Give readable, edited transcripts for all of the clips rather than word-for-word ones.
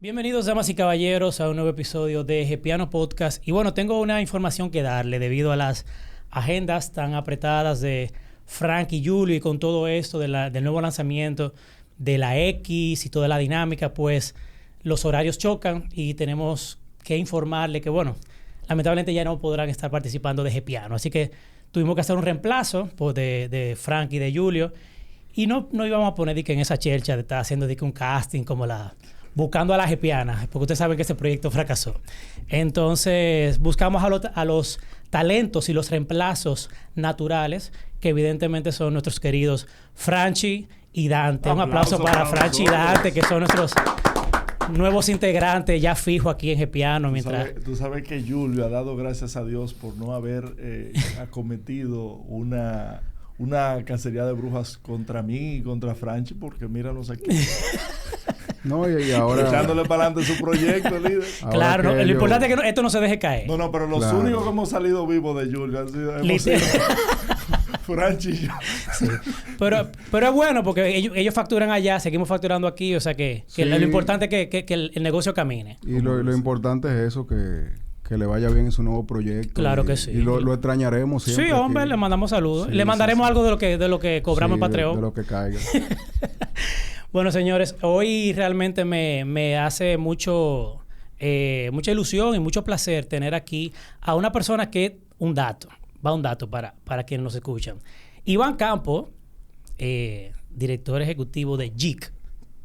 Bienvenidos, damas y caballeros, a un nuevo episodio de Gepiano Podcast. Y bueno, tengo una información que darle debido a las agendas tan apretadas de Frank y Julio y con todo esto del nuevo lanzamiento de la X y toda la dinámica, pues los horarios chocan y tenemos que informarle que, bueno, lamentablemente ya no podrán estar participando de Gepiano. Así que tuvimos que hacer un reemplazo pues, de Frank y de Julio y no íbamos a poner que en esa chelcha de estar haciendo un casting como buscando a la Gepiana, porque ustedes saben que ese proyecto fracasó. Entonces, buscamos a los talentos y los reemplazos naturales, que evidentemente son nuestros queridos Franchi y Dante. Un aplauso para Franchi y Dante, que son nuestros nuevos integrantes ya fijos aquí en Gepiano. Tú sabes que Julio ha dado gracias a Dios por no haber acometido una cacería de brujas contra mí y contra Franchi, porque míranos aquí. No, y ahora... Echándole para adelante su proyecto, líder. Claro, lo importante es que esto no se deje caer. No, pero los únicos que hemos salido vivos de Julio han sido Franchi y yo. Sí. Pero es bueno porque ellos facturan allá, seguimos facturando aquí, o sea que sí. Lo importante es que el negocio camine. Y lo importante es eso, que le vaya bien en su nuevo proyecto. Claro que sí. Y lo extrañaremos siempre. Sí, hombre, le mandamos saludos. Sí, le mandaremos algo de lo que cobramos en Patreon. De lo que caiga. Bueno, señores, hoy realmente me hace mucha ilusión y mucho placer tener aquí a una persona que un dato para quienes nos escuchan. Iván Campo, director ejecutivo de JIC,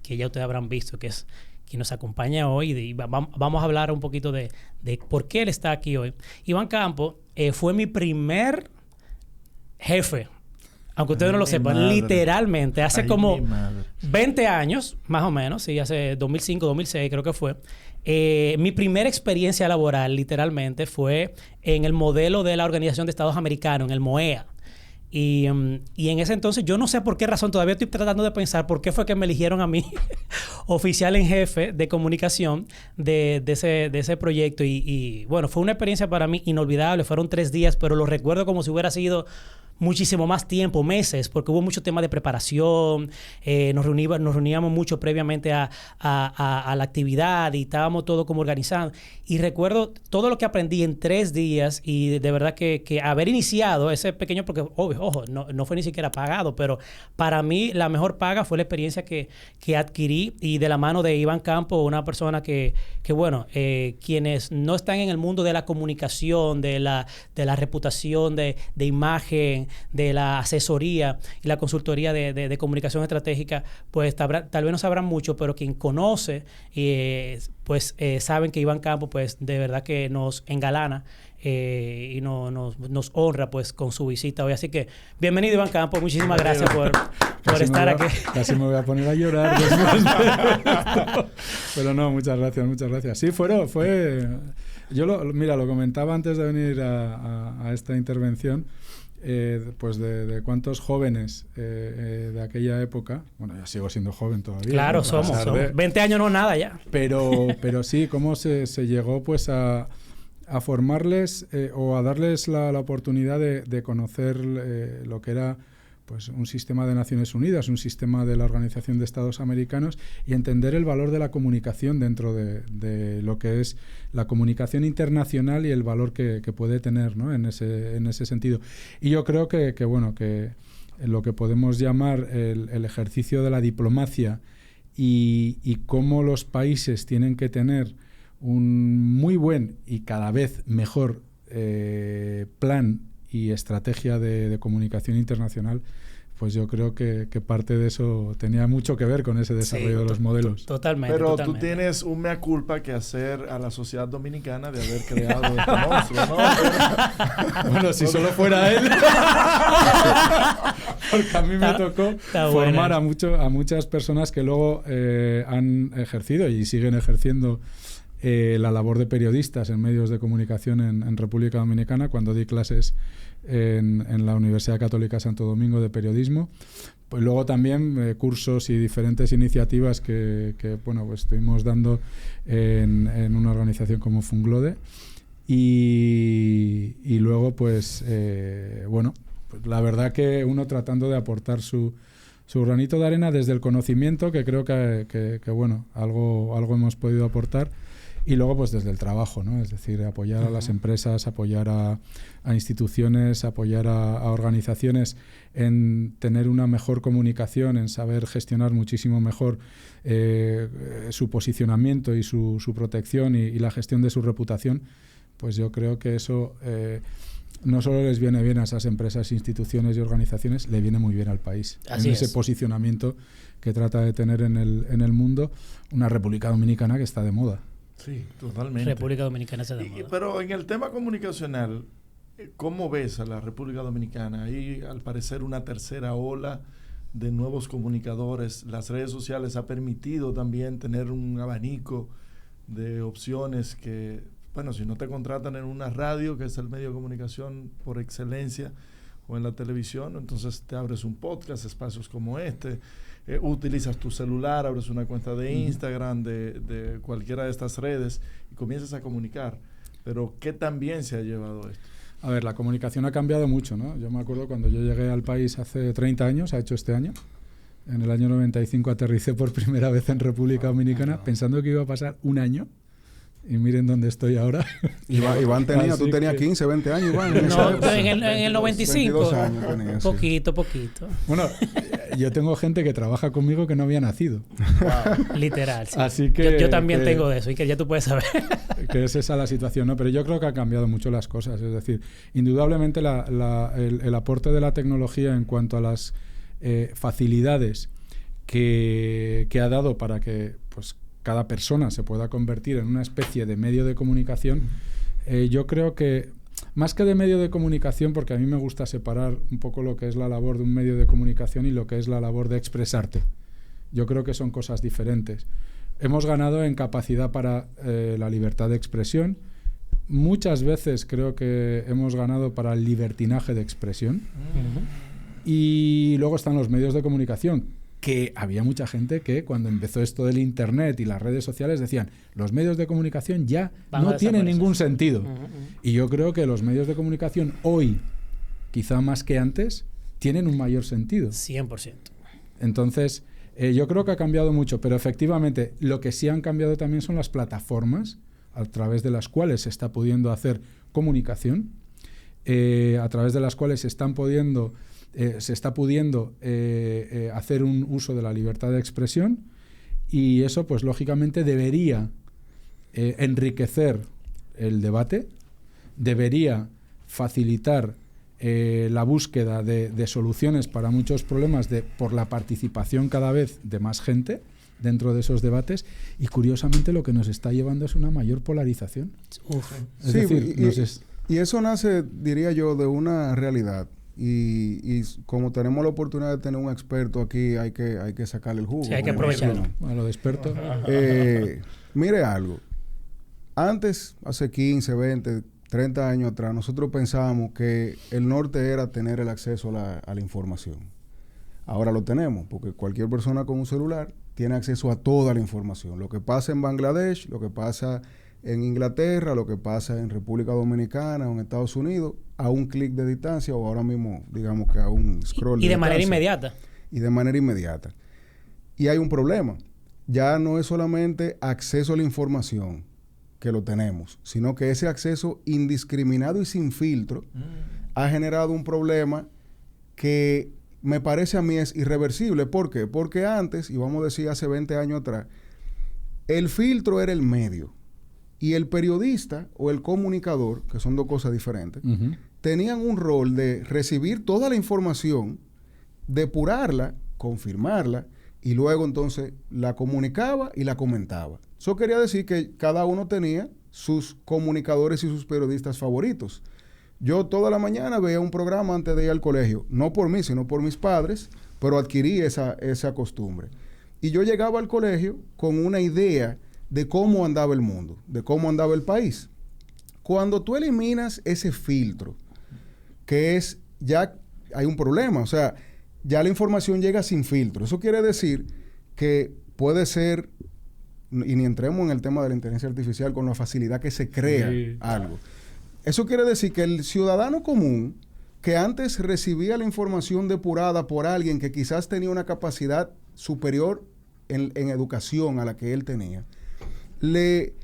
que ya ustedes habrán visto que es quien nos acompaña hoy. Y vamos a hablar un poquito de por qué él está aquí hoy. Iván Campo fue mi primer jefe. Aunque ustedes no lo sepan, literalmente, hace como 20 años, más o menos, sí, hace 2005, 2006 creo que fue, mi primera experiencia laboral, literalmente, fue en el modelo de la Organización de Estados Americanos, en el MOEA. Y en ese entonces, yo no sé por qué razón, todavía estoy tratando de pensar por qué fue que me eligieron a mí oficial en jefe de comunicación de ese proyecto. Y bueno, fue una experiencia para mí inolvidable. Fueron 3 días, pero lo recuerdo como si hubiera sido muchísimo más tiempo, meses, porque hubo mucho tema de preparación, nos reuníamos mucho previamente a la actividad y estábamos todos como organizados. Y recuerdo todo lo que aprendí en 3 días y de verdad que haber iniciado ese pequeño, porque ojo, no fue ni siquiera pagado, pero para mí la mejor paga fue la experiencia que adquirí y de la mano de Iván Campo, una persona que bueno, quienes no están en el mundo de la comunicación, de la reputación, de imagen, de la asesoría y la consultoría de comunicación estratégica, pues tal vez no sabrán mucho, pero quien conoce, pues saben que Iván Campo, pues de verdad que nos engalana y nos honra pues con su visita hoy. Así que bienvenido, Iván Campo, muchísimas gracias por estar aquí. Casi me voy a poner a llorar pero no, muchas gracias. Sí, fue yo lo comentaba antes de venir a esta intervención. Pues de cuántos jóvenes de aquella época, bueno, yo sigo siendo joven todavía. Claro, ¿no? somos 20 años no nada ya. Pero sí, cómo se llegó pues a formarles o a darles la oportunidad de conocer lo que era pues un sistema de Naciones Unidas, un sistema de la Organización de Estados Americanos y entender el valor de la comunicación dentro de lo que es la comunicación internacional y el valor que puede tener, ¿no? en ese sentido. Y yo creo que lo que podemos llamar el ejercicio de la diplomacia y cómo los países tienen que tener un muy buen y cada vez mejor plan y estrategia de comunicación internacional, pues yo creo que parte de eso tenía mucho que ver con ese desarrollo de los modelos. Totalmente. Pero tú tienes un mea culpa que hacer a la sociedad dominicana de haber creado este monstruo, ¿no? Bueno, si solo fuera él. Porque a mí me tocó formar a muchas personas que luego han ejercido y siguen ejerciendo la labor de periodistas en medios de comunicación en República Dominicana, cuando di clases en la Universidad Católica Santo Domingo de periodismo. Pues luego también cursos y diferentes iniciativas que pues estuvimos dando en una organización como Funglode. Y luego, pues la verdad que uno tratando de aportar su granito de arena desde el conocimiento, que creo que bueno, algo hemos podido aportar, y luego pues desde el trabajo, ¿no? Es decir, apoyar a las empresas, apoyar a instituciones, apoyar a organizaciones en tener una mejor comunicación, en saber gestionar muchísimo mejor su posicionamiento y su protección y la gestión de su reputación. Pues yo creo que eso no solo les viene bien a esas empresas, instituciones y organizaciones, le viene muy bien al país. Así en es. ese posicionamiento que trata de tener en el mundo una República Dominicana que está de moda. Sí, totalmente. República Dominicana está de moda. Pero en el tema comunicacional, ¿cómo ves a la República Dominicana? Hay, al parecer, una tercera ola de nuevos comunicadores. Las redes sociales ha permitido también tener un abanico de opciones que, bueno, si no te contratan en una radio, que es el medio de comunicación por excelencia, o en la televisión, entonces te abres un podcast, espacios como este, utilizas tu celular, abres una cuenta de Instagram, de cualquiera de estas redes y comienzas a comunicar. Pero ¿qué tan bien se ha llevado esto? A ver, la comunicación ha cambiado mucho, ¿no? Yo me acuerdo cuando yo llegué al país hace 30 años, ha hecho este año. En el año 95 aterricé por primera vez en República Dominicana, pensando que iba a pasar un año. Y miren dónde estoy ahora. Iván tú tenías 15, 20 años, Iván. No, en el 95. 22 años tenía, sí. Poquito. Bueno, yo tengo gente que trabaja conmigo que no había nacido. Wow. Literal, sí. Así que, yo también tengo de eso y que ya tú puedes saber. Que es esa la situación, ¿no? Pero yo creo que ha cambiado mucho las cosas. Es decir, indudablemente el aporte de la tecnología en cuanto a las facilidades que ha dado para que pues cada persona se pueda convertir en una especie de medio de comunicación, yo creo que más que de medio de comunicación, porque a mí me gusta separar un poco lo que es la labor de un medio de comunicación y lo que es la labor de expresarte. Yo creo que son cosas diferentes. Hemos ganado en capacidad para la libertad de expresión. Muchas veces creo que hemos ganado para el libertinaje de expresión. Y luego están los medios de comunicación, que había mucha gente que cuando empezó esto del internet y las redes sociales decían los medios de comunicación ya no tienen ningún sentido. Y yo creo que los medios de comunicación hoy, quizá más que antes, tienen un mayor sentido. 100%. Entonces, yo creo que ha cambiado mucho, pero efectivamente lo que sí han cambiado también son las plataformas a través de las cuales se está pudiendo hacer comunicación, a través de las cuales se está pudiendo hacer un uso de la libertad de expresión, y eso pues lógicamente debería enriquecer el debate, debería facilitar la búsqueda de soluciones para muchos problemas por la participación cada vez de más gente dentro de esos debates, y curiosamente lo que nos está llevando es una mayor polarización. Es decir, y eso nace, diría yo, de una realidad. Y como tenemos la oportunidad de tener un experto aquí, hay que sacarle el jugo. Sí, hay que aprovecharlo. A lo de experto. Mire algo. Antes, hace 15, 20, 30 años atrás, nosotros pensábamos que el norte era tener el acceso a la información. Ahora lo tenemos, porque cualquier persona con un celular tiene acceso a toda la información. Lo que pasa en Bangladesh, lo que pasa en Inglaterra, lo que pasa en República Dominicana o en Estados Unidos, a un clic de distancia, o ahora mismo, digamos que a un scroll y de manera inmediata. Y de manera inmediata. Y hay un problema. Ya no es solamente acceso a la información, que lo tenemos, sino que ese acceso indiscriminado y sin filtro ha generado un problema que me parece a mí es irreversible. ¿Por qué? Porque antes, y vamos a decir hace 20 años atrás, el filtro era el medio. Y el periodista o el comunicador, que son dos cosas diferentes, tenían un rol de recibir toda la información, depurarla, confirmarla, y luego entonces la comunicaba y la comentaba. Eso quería decir que cada uno tenía sus comunicadores y sus periodistas favoritos. Yo toda la mañana veía un programa antes de ir al colegio, no por mí, sino por mis padres, pero adquirí esa costumbre. Y yo llegaba al colegio con una idea de cómo andaba el mundo, de cómo andaba el país. Cuando tú eliminas ese filtro, que es, ya hay un problema, o sea, ya la información llega sin filtro. Eso quiere decir que puede ser, y ni entremos en el tema de la inteligencia artificial con la facilidad que se crea algo. Eso quiere decir que el ciudadano común que antes recibía la información depurada por alguien que quizás tenía una capacidad superior en educación a la que él tenía, le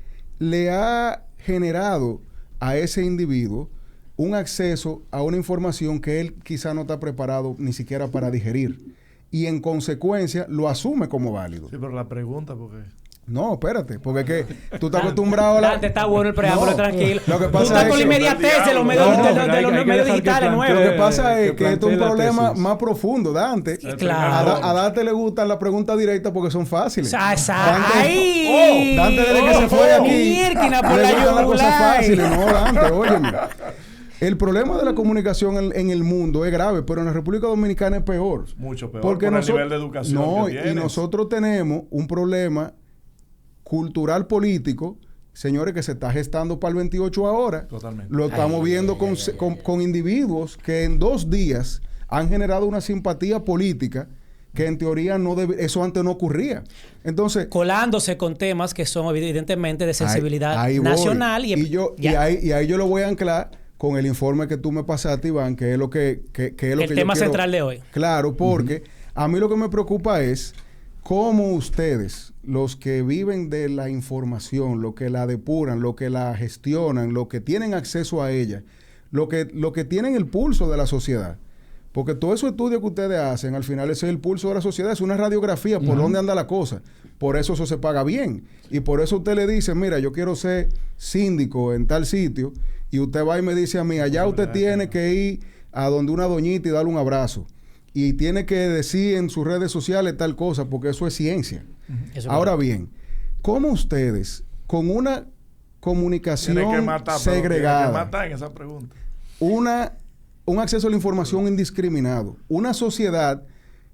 ha generado a ese individuo un acceso a una información que él quizá no está preparado ni siquiera para digerir. Y en consecuencia lo asume como válido. Sí, pero la pregunta, porque... No, espérate, porque es que tú estás acostumbrado a la... Dante, está bueno el preámbulo, tranquilo. Lo que Tú pasa estás es con la que- inmediatez de los medios, de los medios digitales nuevos. Lo que pasa es que que esto es un plantee la problema tesis. más profundo, Dante. Claro. A Dante le gustan las preguntas directas porque son fáciles. ¡Ay! Dante desde que se fue de aquí Mierquina, por le la gustan las cosas yugular. fáciles. No, Dante, óyeme. El problema de la comunicación en el mundo es grave, pero en la República Dominicana es peor. Mucho peor Porque por el nosotros, nivel de educación no, que y tienes. nosotros tenemos un problema cultural político, señores, que se está gestando para el 28 ahora. Totalmente. Lo estamos viendo con individuos que en 2 días han generado una simpatía política que en teoría eso antes no ocurría. Entonces, Colándose con temas que son evidentemente de sensibilidad ahí voy. nacional. Y ahí yo lo voy a anclar con el informe que tú me pasaste, Iván, que es lo que es lo el que tema yo quiero. central de hoy. Claro, porque a mí lo que me preocupa es cómo ustedes, los que viven de la información, lo que la depuran, lo que la gestionan, lo que tienen acceso a ella, lo que tienen el pulso de la sociedad. Porque todos esos estudios que ustedes hacen, al final ese es el pulso de la sociedad, es una radiografía por dónde anda la cosa. Por eso se paga bien. Y por eso usted le dice, mira, yo quiero ser síndico en tal sitio, y usted va y me dice a mí, allá usted tiene que ir a donde una doñita y darle un abrazo. Y tiene que decir en sus redes sociales tal cosa, porque eso es ciencia. Eso Ahora bien, ¿cómo ustedes, con una comunicación Tiene que matar, segregada, tiene que matar en esa pregunta. un acceso a la información indiscriminado, una sociedad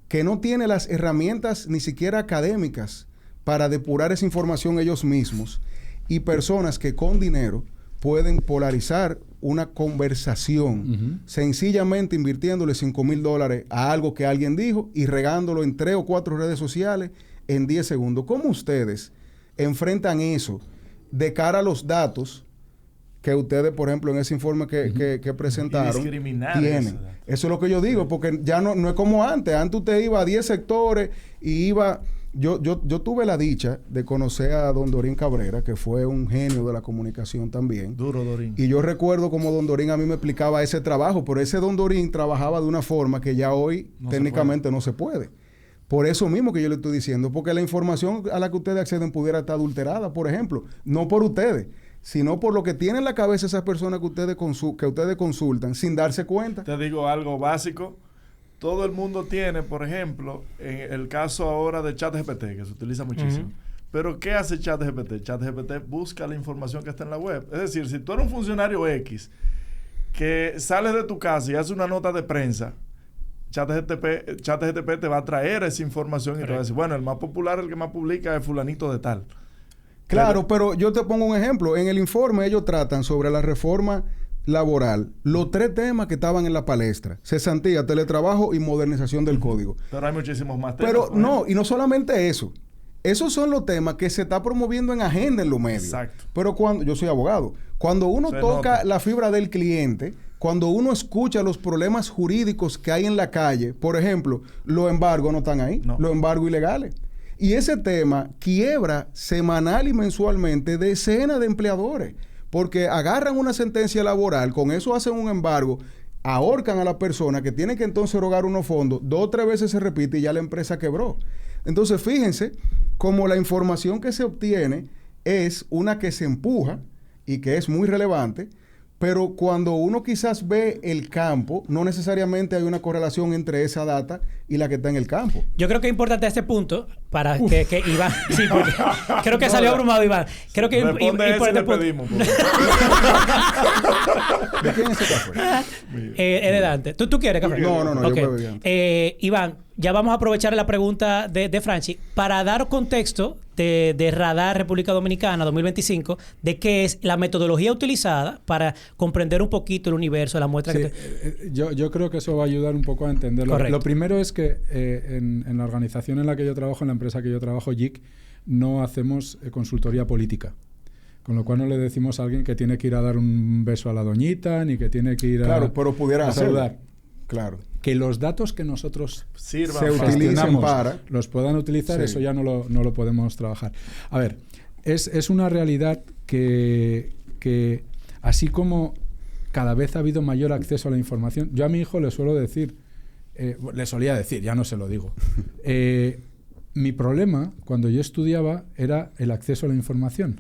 que no tiene las herramientas ni siquiera académicas para depurar esa información ellos mismos, y personas que con dinero pueden polarizar una conversación sencillamente invirtiéndole $5,000 a algo que alguien dijo y regándolo en 3 o 4 redes sociales en 10 segundos? ¿Cómo ustedes enfrentan eso de cara a los datos que ustedes, por ejemplo, en ese informe que presentaron, tienen? Eso es lo que yo digo, porque ya no es como antes. Antes usted iba a 10 sectores y iba... Yo tuve la dicha de conocer a don Dorín Cabrera, que fue un genio de la comunicación también. Duro, Dorín. Y yo recuerdo como don Dorín a mí me explicaba ese trabajo, pero ese don Dorín trabajaba de una forma que ya hoy técnicamente no se puede. Por eso mismo que yo le estoy diciendo, porque la información a la que ustedes acceden pudiera estar adulterada, por ejemplo, no por ustedes, sino por lo que tienen en la cabeza esas personas que ustedes consultan sin darse cuenta. Te digo algo básico. Todo el mundo tiene, por ejemplo, en el caso ahora de ChatGPT, que se utiliza muchísimo. Pero ¿qué hace ChatGPT? ChatGPT busca la información que está en la web. Es decir, si tú eres un funcionario X que sales de tu casa y haces una nota de prensa, ChatGPT te va a traer esa información y te va a decir, bueno, el más popular, el que más publica es fulanito de tal. Claro, pero yo te pongo un ejemplo. En el informe ellos tratan sobre la reforma laboral, los 3 temas que estaban en la palestra: cesantía, teletrabajo y modernización del código. Pero hay muchísimos más temas. Pero no, y no solamente eso. Esos son los temas que se está promoviendo en agenda en los medios. Exacto. Pero yo soy abogado. Cuando uno toca la fibra del cliente, cuando uno escucha los problemas jurídicos que hay en la calle, por ejemplo, los embargos no están ahí, los embargos ilegales. Y ese tema quiebra semanal y mensualmente decenas de empleadores, porque agarran una sentencia laboral, con eso hacen un embargo, ahorcan a la persona que tiene que entonces erogar unos fondos, 2 o 3 veces se repite y ya la empresa quebró. Entonces, fíjense cómo la información que se obtiene es una que se empuja y que es muy relevante, pero cuando uno quizás ve el campo, no necesariamente hay una correlación entre esa data y la que está en el campo. Yo creo que es importante a este punto para que Iván... Sí, porque creo que salió abrumado Iván. Creo que Responde eso y le pedimos. ¿De quién es ese café? Es de Dante. ¿Tú quieres café? No, Okay. yo puedo bien. Iván, ya vamos a aprovechar la pregunta de Franchi para dar contexto de Radar República Dominicana 2025, de qué es la metodología utilizada para comprender un poquito el universo, la muestra Sí, que... yo creo que eso va a ayudar un poco a entenderlo. Correcto. Lo primero es que en la organización en la que yo trabajo, en la empresa que yo trabajo, JIC, no hacemos consultoría política. Con lo cual no le decimos a alguien que tiene que ir a dar un beso a la doñita, ni que tiene que ir Claro, pero pudieran a saludar. hacerlo. Claro. Que los datos que nosotros se utilicen para... los puedan utilizar, Sí. eso ya no lo podemos trabajar. A ver, es una realidad que así como cada vez ha habido mayor acceso a la información, yo a mi hijo le suelo decir, le solía decir, ya no se lo digo, mi problema cuando yo estudiaba era el acceso a la información.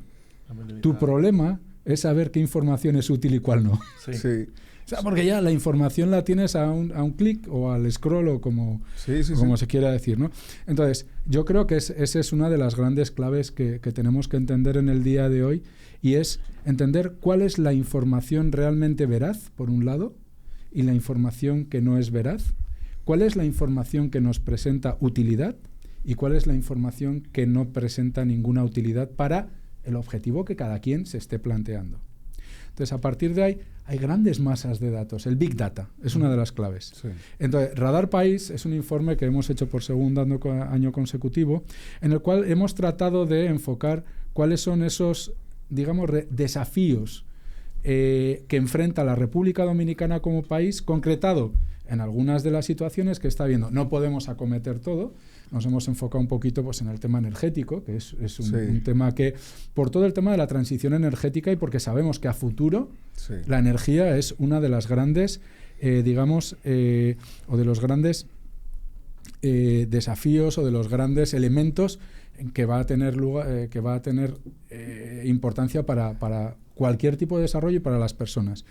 Tu problema es saber qué información es útil y cuál no. Sí. Sí. O sea, porque ya la información la tienes a un clic o al scroll o como se quiera decir, ¿no? Entonces, yo creo que esa es una de las grandes claves que tenemos que entender en el día de hoy, y es entender cuál es la información realmente veraz, por un lado, y la información que no es veraz. ¿Cuál es la información que nos presenta utilidad y cuál es la información que no presenta ninguna utilidad para el objetivo que cada quien se esté planteando? Entonces, a partir de ahí, hay grandes masas de datos. El Big Data es una de las claves. Sí. Entonces, Radar País es un informe que hemos hecho por segundo año consecutivo, en el cual hemos tratado de enfocar cuáles son esos, digamos, desafíos que enfrenta la República Dominicana como país, concretado en algunas de las situaciones que está viendo. No podemos acometer todo. Nos hemos enfocado un poquito pues, en el tema energético, que es un tema que, por todo el tema de la transición energética y porque sabemos que a futuro la energía es una de las grandes, o de los grandes desafíos o de los grandes elementos que va a tener lugar, que va a tener importancia para cualquier tipo de desarrollo y para las personas.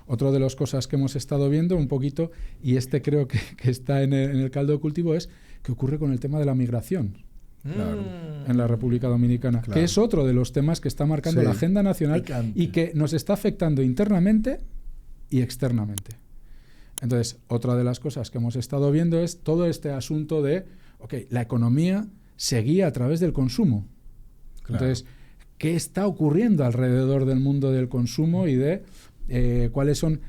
Otra de las cosas que hemos estado viendo un poquito, y creo que está en el caldo de cultivo, es qué ocurre con el tema de la migración en la República Dominicana, que es otro de los temas que está marcando la agenda nacional y que nos está afectando internamente y externamente. Entonces, otra de las cosas que hemos estado viendo es todo este asunto de, la economía se guía a través del consumo. Entonces, ¿qué está ocurriendo alrededor del mundo del consumo y de cuáles son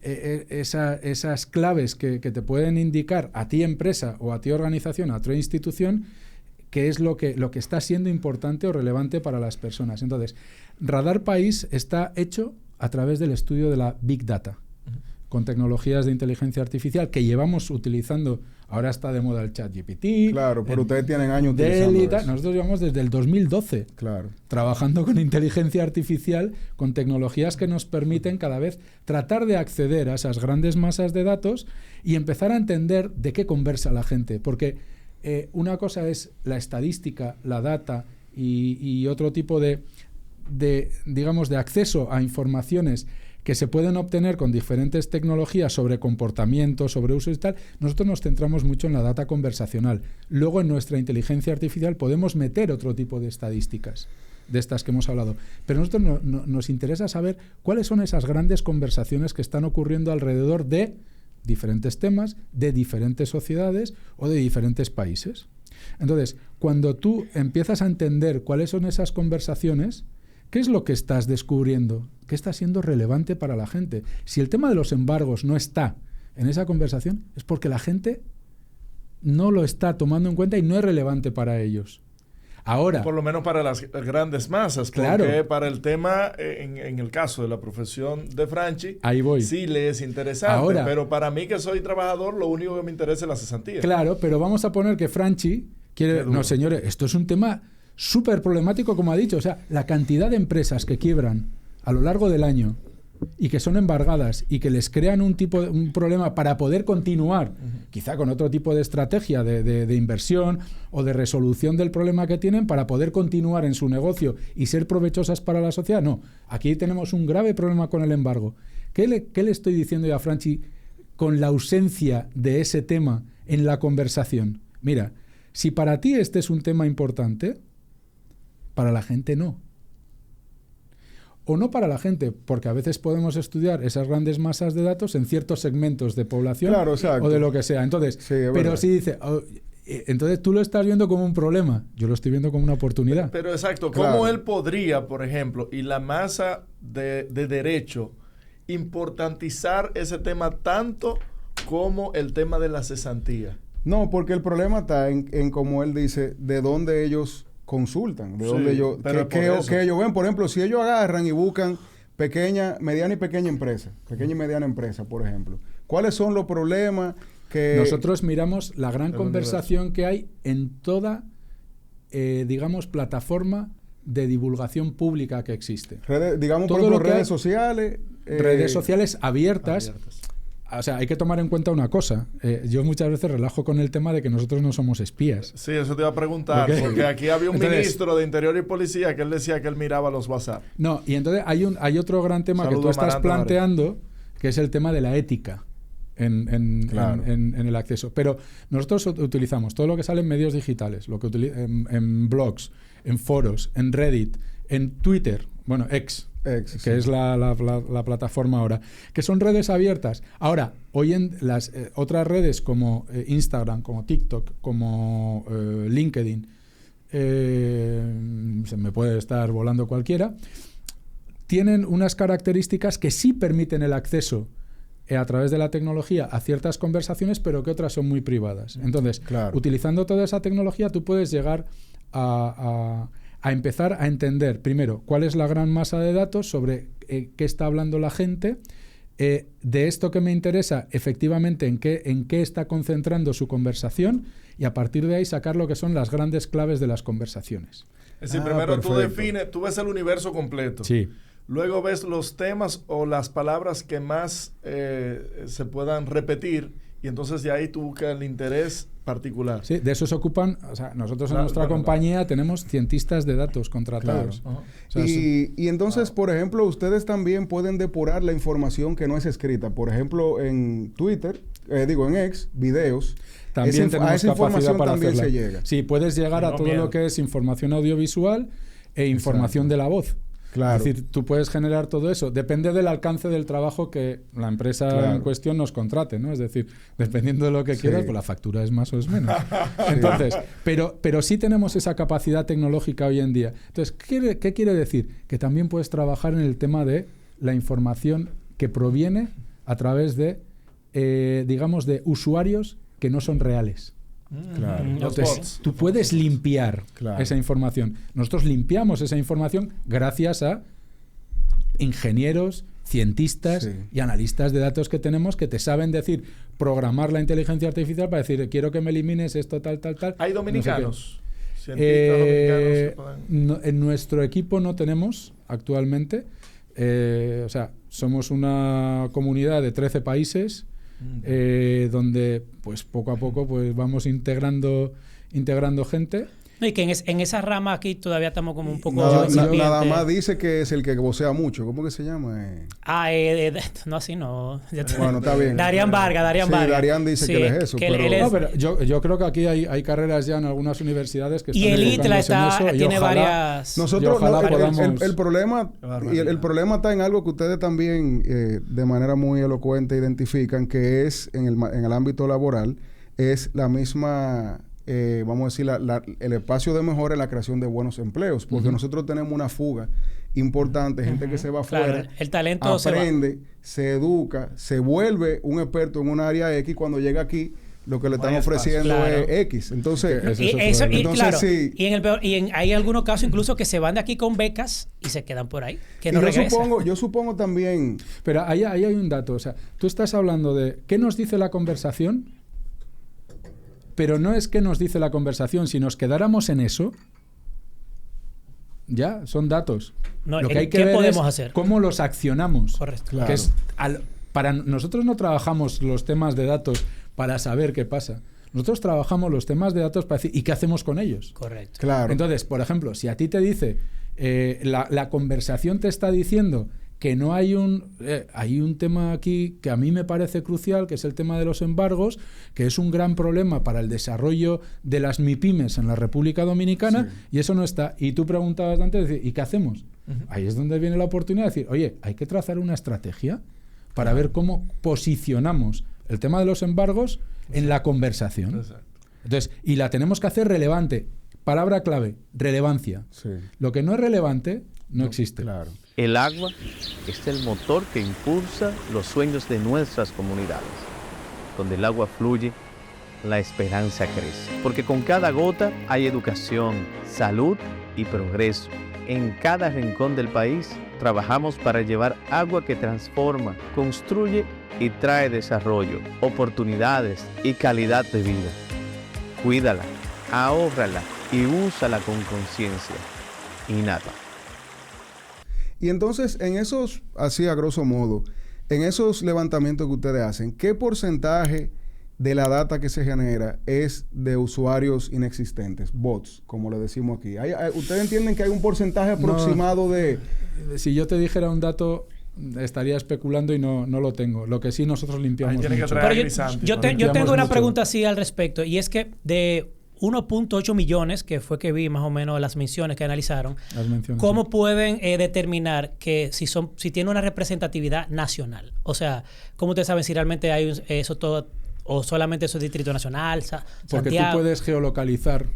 esas claves que te pueden indicar a ti empresa o a ti organización, a otra institución, qué es lo que está siendo importante o relevante para las personas? Entonces, Radar País está hecho a través del estudio de la Big Data, con tecnologías de inteligencia artificial que llevamos utilizando. Ahora está de moda el ChatGPT. Claro, pero ustedes tienen años utilizando eso. Nosotros llevamos desde el 2012 trabajando con inteligencia artificial, con tecnologías que nos permiten cada vez tratar de acceder a esas grandes masas de datos y empezar a entender de qué conversa la gente. Porque una cosa es la estadística, la data y otro tipo de acceso a informaciones que se pueden obtener con diferentes tecnologías sobre comportamiento, sobre usos y tal. Nosotros nos centramos mucho en la data conversacional. Luego en nuestra inteligencia artificial podemos meter otro tipo de estadísticas, de estas que hemos hablado. Pero a nosotros nos interesa saber cuáles son esas grandes conversaciones que están ocurriendo alrededor de diferentes temas, de diferentes sociedades o de diferentes países. Entonces, cuando tú empiezas a entender cuáles son esas conversaciones, ¿qué es lo que estás descubriendo? ¿Qué está siendo relevante para la gente? Si el tema de los embargos no está en esa conversación, es porque la gente no lo está tomando en cuenta y no es relevante para ellos. Ahora, por lo menos para las grandes masas, porque para el tema, en el caso de la profesión de Franchi, ahí voy. Sí le es interesante, ahora, pero para mí que soy trabajador, lo único que me interesa es la cesantía. Claro, pero vamos a poner que Franchi quiere... No, señores, esto es un tema súper problemático, como ha dicho. O sea, la cantidad de empresas que quiebran a lo largo del año y que son embargadas y que les crean un problema para poder continuar, quizá con otro tipo de estrategia de inversión o de resolución del problema que tienen para poder continuar en su negocio y ser provechosas para la sociedad. No, aquí tenemos un grave problema con el embargo. ¿Qué le estoy diciendo yo a Franchi con la ausencia de ese tema en la conversación? Mira, si para ti este es un tema importante, para la gente no. O no para la gente, porque a veces podemos estudiar esas grandes masas de datos en ciertos segmentos de población o de lo que sea. Entonces, pero si dice, entonces tú lo estás viendo como un problema, yo lo estoy viendo como una oportunidad. Pero exacto, ¿cómo él podría, por ejemplo, y la masa de derecho, importantizar ese tema tanto como el tema de la cesantía? No, porque el problema está en como él dice, de dónde ellos consultan, de Sí, dónde ellos, pero que ellos ven. Por ejemplo, si ellos agarran y buscan mediana y mediana empresa, por ejemplo, ¿cuáles son los problemas que... Nosotros miramos la gran conversación que hay en toda, digamos, plataforma de divulgación pública que existe. Digamos, Todo por ejemplo, lo que redes sociales. Redes sociales abiertas. O sea, hay que tomar en cuenta una cosa. Yo muchas veces relajo con el tema de que nosotros no somos espías. Sí, eso te iba a preguntar. Porque aquí había un ministro de Interior y Policía que él decía que él miraba los WhatsApp. No, y entonces hay otro gran tema que tú estás planteando, que es el tema de la ética en el acceso. Pero nosotros utilizamos todo lo que sale en medios digitales, lo que en blogs, en foros, en Reddit, en Twitter, bueno, X, que sí, es la plataforma ahora, que son redes abiertas. Ahora, hoy en las otras redes como Instagram, como TikTok, como LinkedIn, se me puede estar volando cualquiera, tienen unas características que sí permiten el acceso a través de la tecnología a ciertas conversaciones, pero que otras son muy privadas. Entonces, utilizando toda esa tecnología, tú puedes llegar a empezar a entender, primero, cuál es la gran masa de datos sobre qué está hablando la gente, de esto que me interesa, efectivamente, en qué está concentrando su conversación, y a partir de ahí sacar lo que son las grandes claves de las conversaciones. Es decir, primero tú ves el universo completo. Sí. Luego ves los temas o las palabras que más se puedan repetir, y entonces de ahí tú buscas el interés particular. Sí, de eso se ocupan, o sea, nosotros en nuestra compañía tenemos cientistas de datos contratados. Claro. O sea, y entonces, por ejemplo, ustedes también pueden depurar la información que no es escrita. Por ejemplo, en Twitter, en X, videos. También tenemos a esa información para también hacerla. Se llega. Sí, puedes llegar a todo lo que es información audiovisual e información de la voz. Claro. Es decir, tú puedes generar todo eso. Depende del alcance del trabajo que la empresa en cuestión nos contrate, ¿no? Es decir, dependiendo de lo que quieras, pues la factura es más o es menos. Entonces, pero sí tenemos esa capacidad tecnológica hoy en día. Entonces, ¿qué quiere decir? Que también puedes trabajar en el tema de la información que proviene a través de, digamos, de usuarios que no son reales. Claro. Entonces, tú puedes limpiar esa información. Nosotros limpiamos esa información gracias a ingenieros, cientistas y analistas de datos que tenemos que te saben decir, programar la inteligencia artificial para decir, quiero que me elimines esto, tal. ¿Hay dominicanos? No sé en nuestro equipo no tenemos actualmente. O sea, somos una comunidad de 13 países donde pues poco a poco pues vamos integrando gente. No, y que en esa rama aquí todavía estamos como un poco... Nada más dice que es el que vocea mucho. ¿Cómo que se llama? No, así no. Bueno, está bien. Darían Vargas. Darían dice que él es eso. Pero yo creo que aquí hay carreras ya en algunas universidades que están... Y el ITLA tiene varias... Nosotros, el problema está en algo que ustedes también de manera muy elocuente identifican, que es en el ámbito laboral, es la misma... vamos a decir, el espacio de mejora en la creación de buenos empleos, porque nosotros tenemos una fuga importante, gente que se va afuera, el talento aprende, se educa, se vuelve un experto en un área X, cuando llega aquí, lo que le están ofreciendo es X. Entonces, hay algunos casos incluso que se van de aquí con becas y se quedan por ahí, que no regresan. Yo supongo también... Pero ahí hay un dato, o sea, tú estás hablando de ¿qué nos dice la conversación? Pero no es que nos dice la conversación, si nos quedáramos en eso, ya, son datos. No, lo que hay que ver podemos es hacer? Cómo los accionamos. Correcto. Claro. Que para nosotros no trabajamos los temas de datos para saber qué pasa. Nosotros trabajamos los temas de datos para decir, ¿y qué hacemos con ellos? Correcto. Claro. Entonces, por ejemplo, si a ti te dice, la conversación te está diciendo que no hay un tema aquí que a mí me parece crucial, que es el tema de los embargos, que es un gran problema para el desarrollo de las MIPYMES en la República Dominicana, y eso no está. Y tú preguntabas antes, ¿y qué hacemos? Ahí es donde viene la oportunidad de decir, oye, hay que trazar una estrategia para ver cómo posicionamos el tema de los embargos en la conversación. Exacto. Entonces, y la tenemos que hacer relevante. Palabra clave, relevancia. Sí. Lo que no es relevante no existe. Claro. El agua es el motor que impulsa los sueños de nuestras comunidades. Donde el agua fluye, la esperanza crece. Porque con cada gota hay educación, salud y progreso. En cada rincón del país trabajamos para llevar agua que transforma, construye y trae desarrollo, oportunidades y calidad de vida. Cuídala, ahórrala y úsala con conciencia. INAPA. Y entonces, en esos, así a grosso modo, en esos levantamientos que ustedes hacen, ¿qué porcentaje de la data que se genera es de usuarios inexistentes, bots, como le decimos aquí? ¿Ustedes entienden que hay un porcentaje aproximado de...? Si yo te dijera un dato, estaría especulando y no lo tengo. Lo que sí nosotros limpiamos mucho. Pero yo tengo una pregunta así al respecto, y es que de 1.8 millones, que fue que vi más o menos las menciones que analizaron, ¿cómo pueden determinar que si tiene una representatividad nacional? O sea, ¿cómo ustedes saben si realmente hay eso todo o solamente eso es Distrito Nacional, Porque Santiago? tú puedes geolocalizar.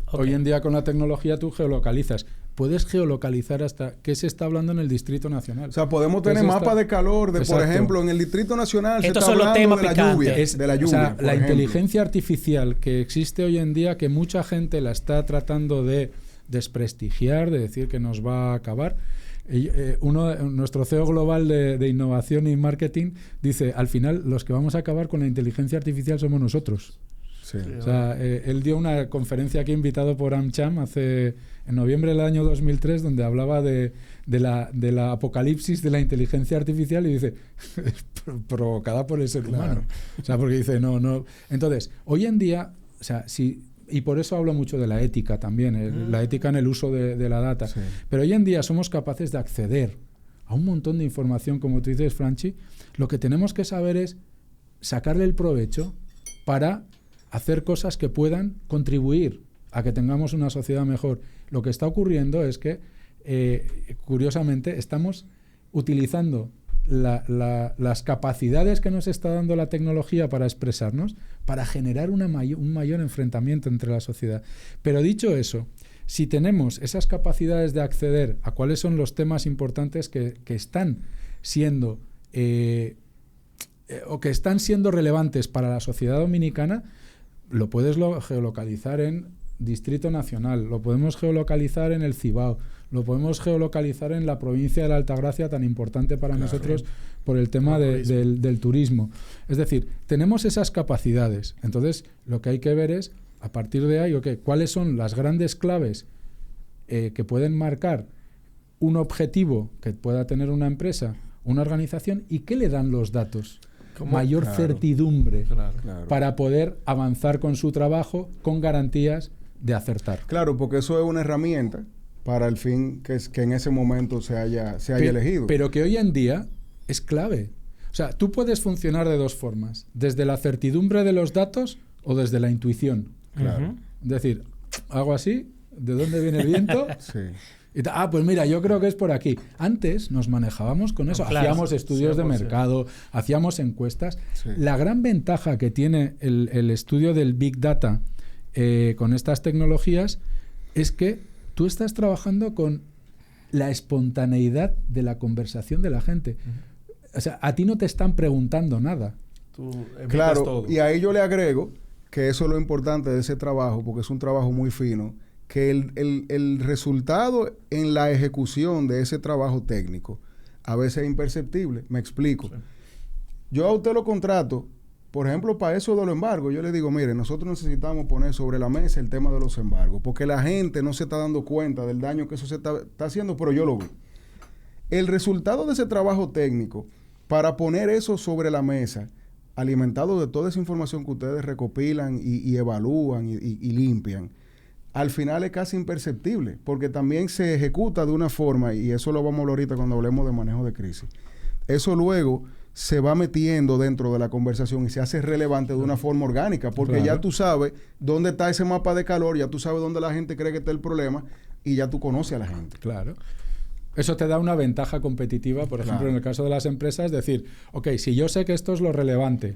Okay. Hoy en día con la tecnología tú geolocalizas. Puedes geolocalizar hasta qué se está hablando en el Distrito Nacional. O sea, podemos tener mapas de calor, por ejemplo, en el Distrito Nacional Estos se está hablando de la lluvia. De la lluvia, o sea, la inteligencia artificial que existe hoy en día, que mucha gente la está tratando de desprestigiar, de decir que nos va a acabar. Nuestro CEO global de innovación y marketing dice, al final los que vamos a acabar con la inteligencia artificial somos nosotros. Sí. O sea, él dio una conferencia aquí invitado por AmCham en noviembre del año 2003 donde hablaba de la apocalipsis de la inteligencia artificial y dice, provocada por el ser humano. O sea, porque dice, no. Entonces, hoy en día, o sea, y por eso hablo mucho de la ética también, la ética en el uso de la data. Sí. Pero hoy en día somos capaces de acceder a un montón de información, como tú dices, Franchi. Lo que tenemos que saber es sacarle el provecho para hacer cosas que puedan contribuir a que tengamos una sociedad mejor. Lo que está ocurriendo es que, curiosamente, estamos utilizando las capacidades que nos está dando la tecnología para expresarnos, para generar un mayor enfrentamiento entre la sociedad. Pero dicho eso, si tenemos esas capacidades de acceder a cuáles son los temas importantes que están siendo o que están siendo relevantes para la sociedad dominicana, lo puedes geolocalizar en Distrito Nacional, lo podemos geolocalizar en el Cibao, lo podemos geolocalizar en la provincia de la Altagracia, tan importante para nosotros por el tema del turismo. Es decir, tenemos esas capacidades. Entonces, lo que hay que ver es, a partir de ahí, ¿cuáles son las grandes claves que pueden marcar un objetivo que pueda tener una empresa, una organización, y qué le dan los datos? Mayor certidumbre para poder avanzar con su trabajo con garantías de acertar. Claro, porque eso es una herramienta para el fin que en ese momento se haya elegido. Pero que hoy en día es clave. O sea, tú puedes funcionar de dos formas. Desde la certidumbre de los datos o desde la intuición. Claro. Es decir, hago así, ¿de dónde viene el viento? Sí. Pues mira, yo creo que es por aquí. Antes nos manejábamos con eso. Hacíamos estudios de mercado, hacíamos encuestas. Sí. La gran ventaja que tiene el estudio del Big Data con estas tecnologías es que tú estás trabajando con la espontaneidad de la conversación de la gente. O sea, a ti no te están preguntando nada. Tú claro, todo. Y ahí yo le agrego que eso es lo importante de ese trabajo, porque es un trabajo muy fino, que el resultado en la ejecución de ese trabajo técnico a veces es imperceptible. Me explico. Sí. Yo a usted lo contrato, por ejemplo, para eso de los embargos. Yo le digo, mire, nosotros necesitamos poner sobre la mesa el tema de los embargos, porque la gente no se está dando cuenta del daño que eso se está haciendo, pero yo lo vi. El resultado de ese trabajo técnico, para poner eso sobre la mesa, alimentado de toda esa información que ustedes recopilan y evalúan y limpian, al final es casi imperceptible, porque también se ejecuta de una forma, y eso lo vamos a hablar ahorita cuando hablemos de manejo de crisis. Eso luego se va metiendo dentro de la conversación y se hace relevante de una forma orgánica, porque ya tú sabes dónde está ese mapa de calor, ya tú sabes dónde la gente cree que está el problema y ya tú conoces a la gente. Claro. Eso te da una ventaja competitiva, por ejemplo, en el caso de las empresas, decir, si yo sé que esto es lo relevante,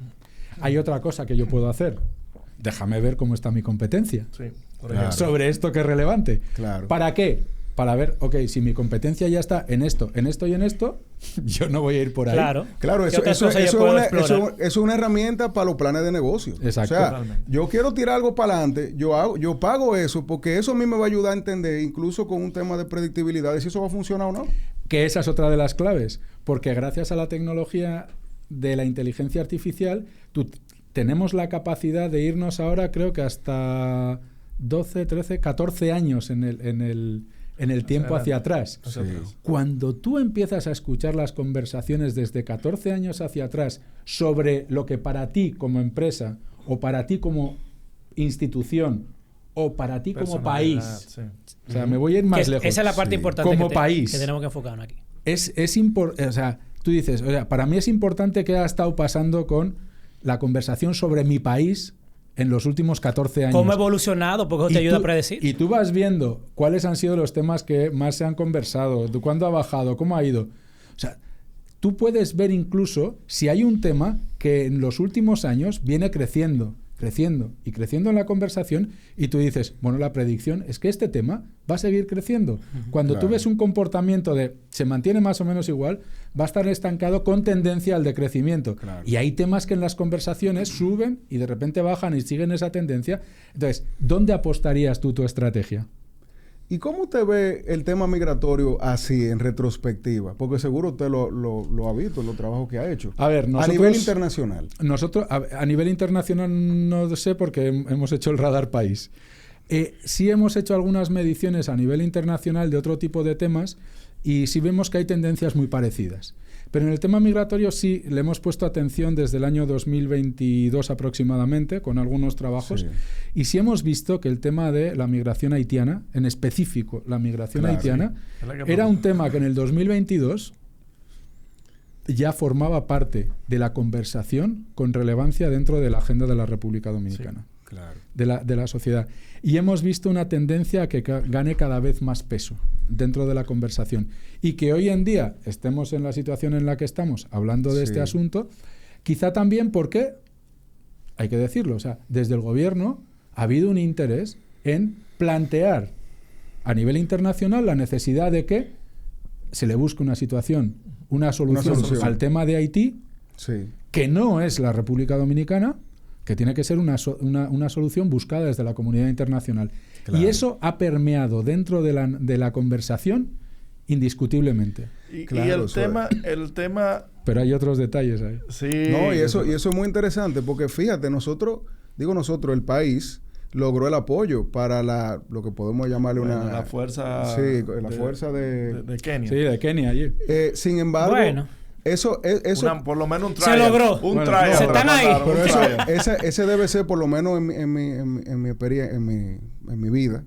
hay otra cosa que yo puedo hacer. Déjame ver cómo está mi competencia. Sí, sobre esto que es relevante. Claro. ¿Para qué? para ver, ok, si mi competencia ya está en esto y en esto, yo no voy a ir por ahí. Claro. Claro, ¿Qué otras cosas yo puedo explorar? es una herramienta para los planes de negocio. Exacto. O sea, Totalmente. yo quiero tirar algo para adelante, yo pago eso porque eso a mí me va a ayudar a entender, incluso con un tema de predictibilidad, de si eso va a funcionar o no. Que esa es otra de las claves, porque gracias a la tecnología de la inteligencia artificial, tenemos la capacidad de irnos ahora, creo que hasta 12, 13, 14 años en el tiempo hacia atrás. Sí. Cuando tú empiezas a escuchar las conversaciones desde 14 años hacia atrás sobre lo que para ti como empresa o para ti como institución o para ti como país, Sí. o sea, me voy a ir más lejos. Esa es la parte Sí. importante Como que país. que tenemos que enfocarnos aquí. O sea, tú dices, o sea, para mí es importante qué ha estado pasando con la conversación sobre mi país en los últimos 14 años. ¿Cómo ha evolucionado? Porque eso te ayuda a predecir. Y tú vas viendo cuáles han sido los temas que más se han conversado, de cuándo ha bajado, cómo ha ido. O sea, tú puedes ver incluso si hay un tema que en los últimos años viene creciendo en la conversación y tú dices, bueno, la predicción es que este tema va a seguir creciendo. Cuando tú Claro. ves un comportamiento de se mantiene más o menos igual, va a estar estancado con tendencia al decrecimiento. Claro. Y hay temas que en las conversaciones suben y de repente bajan y siguen esa tendencia. Entonces, ¿dónde apostarías tú tu estrategia? ¿Y cómo usted ve el tema migratorio así, en retrospectiva? Porque seguro usted lo ha visto en los trabajos que ha hecho. A ver, A nosotros... nivel internacional. Nosotros, a nivel internacional no sé porque hemos hecho el radar país. Sí hemos hecho algunas mediciones a nivel internacional de otro tipo de temas y sí vemos que hay tendencias muy parecidas. Pero en el tema migratorio sí le hemos puesto atención desde el año 2022 aproximadamente con algunos trabajos Sí. y sí hemos visto que el tema de la migración haitiana, en específico la migración Claro, haitiana, Es la que era un pasa. tema que en el 2022 ya formaba parte de la conversación con relevancia dentro de la agenda de la República Dominicana, Claro. de la sociedad. Y hemos visto una tendencia a que gane cada vez más peso dentro de la conversación. Y que hoy en día estemos en la situación en la que estamos hablando de Sí. este asunto, quizá también porque, hay que decirlo, o sea, desde el gobierno ha habido un interés en plantear a nivel internacional la necesidad de que se le busque una solución solución. al tema de Haití, Sí. que no es la República Dominicana, que tiene que ser una solución buscada desde la comunidad internacional. Claro. Y eso ha permeado dentro de la conversación indiscutiblemente. Y Claro, el tema, Pero hay otros detalles ahí. sí. No, y eso es muy interesante porque fíjate, nosotros, el país logró el apoyo para lo que podemos llamarle Bueno, una... la fuerza. Sí, la fuerza de... de Kenia. Sí, de Kenia allí. Sin embargo, Bueno. eso Por lo menos un Se trial. logró. Un Bueno, trial. se están ahí. mandaron, un pero trial. ese debe ser, por lo menos en mi vida,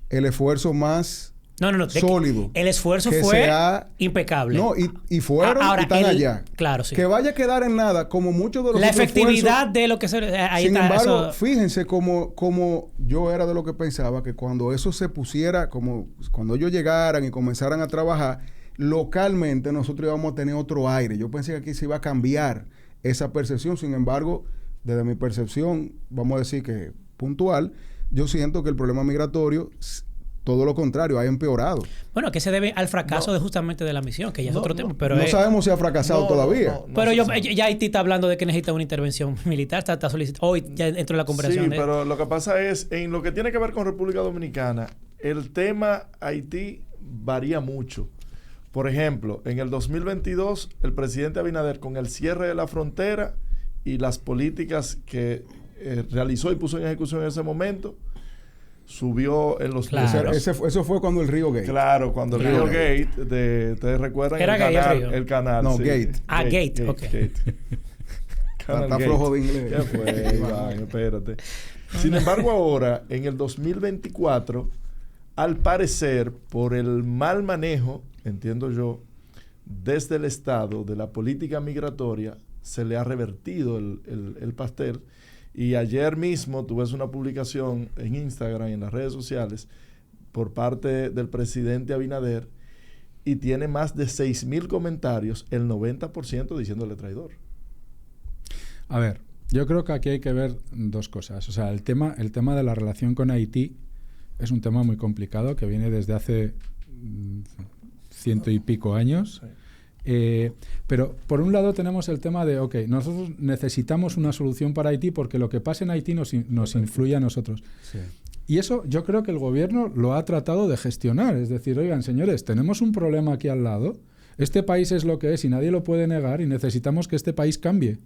el esfuerzo más No. sólido. El esfuerzo que fue se ha- impecable. No, y fueron Ahora, y están allá. Claro, sí. Que vaya a quedar en nada, como muchos de los La otros efectividad esfuerzos. de lo que se... Ahí Sin está. embargo, eso- fíjense como yo era de lo que pensaba que cuando eso se pusiera, como cuando ellos llegaran y comenzaran a trabajar, localmente nosotros íbamos a tener otro aire. Yo pensé que aquí se iba a cambiar esa percepción. Sin embargo, desde mi percepción, vamos a decir que puntual, yo siento que el problema migratorio, todo lo contrario, ha empeorado. Bueno, que se debe al fracaso justamente de la misión, que ya es No, otro no, tema. Pero No sabemos si ha fracasado todavía. pero se sabe. ya Haití está hablando de que necesita una intervención militar, está solicitando. Hoy ya entró en la conversación. Sí, pero lo que pasa es, en lo que tiene que ver con República Dominicana, el tema Haití varía mucho. Por ejemplo, en el 2022, el presidente Abinader, con el cierre de la frontera y las políticas que realizó y puso en ejecución en ese momento, subió en los Claro. números. Eso fue cuando el Río Gate. Claro, cuando el Claro. Río Gate, ustedes recuerdan Era el gay el canal, río. el canal. No, sí. Gate. Ah, Gate, ok. Está Canal flojo Gate. de inglés. Ya fue, Iván, espérate. Sin embargo, ahora, en el 2024, al parecer, por el mal manejo, entiendo yo, desde el Estado de la política migratoria, se le ha revertido el pastel. Y ayer mismo tuve una publicación en Instagram y en las redes sociales por parte del presidente Abinader y tiene más de 6,000 comentarios, el 90% diciéndole traidor. A ver, yo creo que aquí hay que ver dos cosas. O sea, el tema de la relación con Haití es un tema muy complicado que viene desde hace ciento y pico años. Sí. Pero por un lado tenemos el tema de, ok, nosotros necesitamos una solución para Haití porque lo que pasa en Haití nos influye a nosotros. Sí. Y eso yo creo que el gobierno lo ha tratado de gestionar. Es decir, oigan, señores, tenemos un problema aquí al lado. Este país es lo que es y nadie lo puede negar y necesitamos que este país cambie.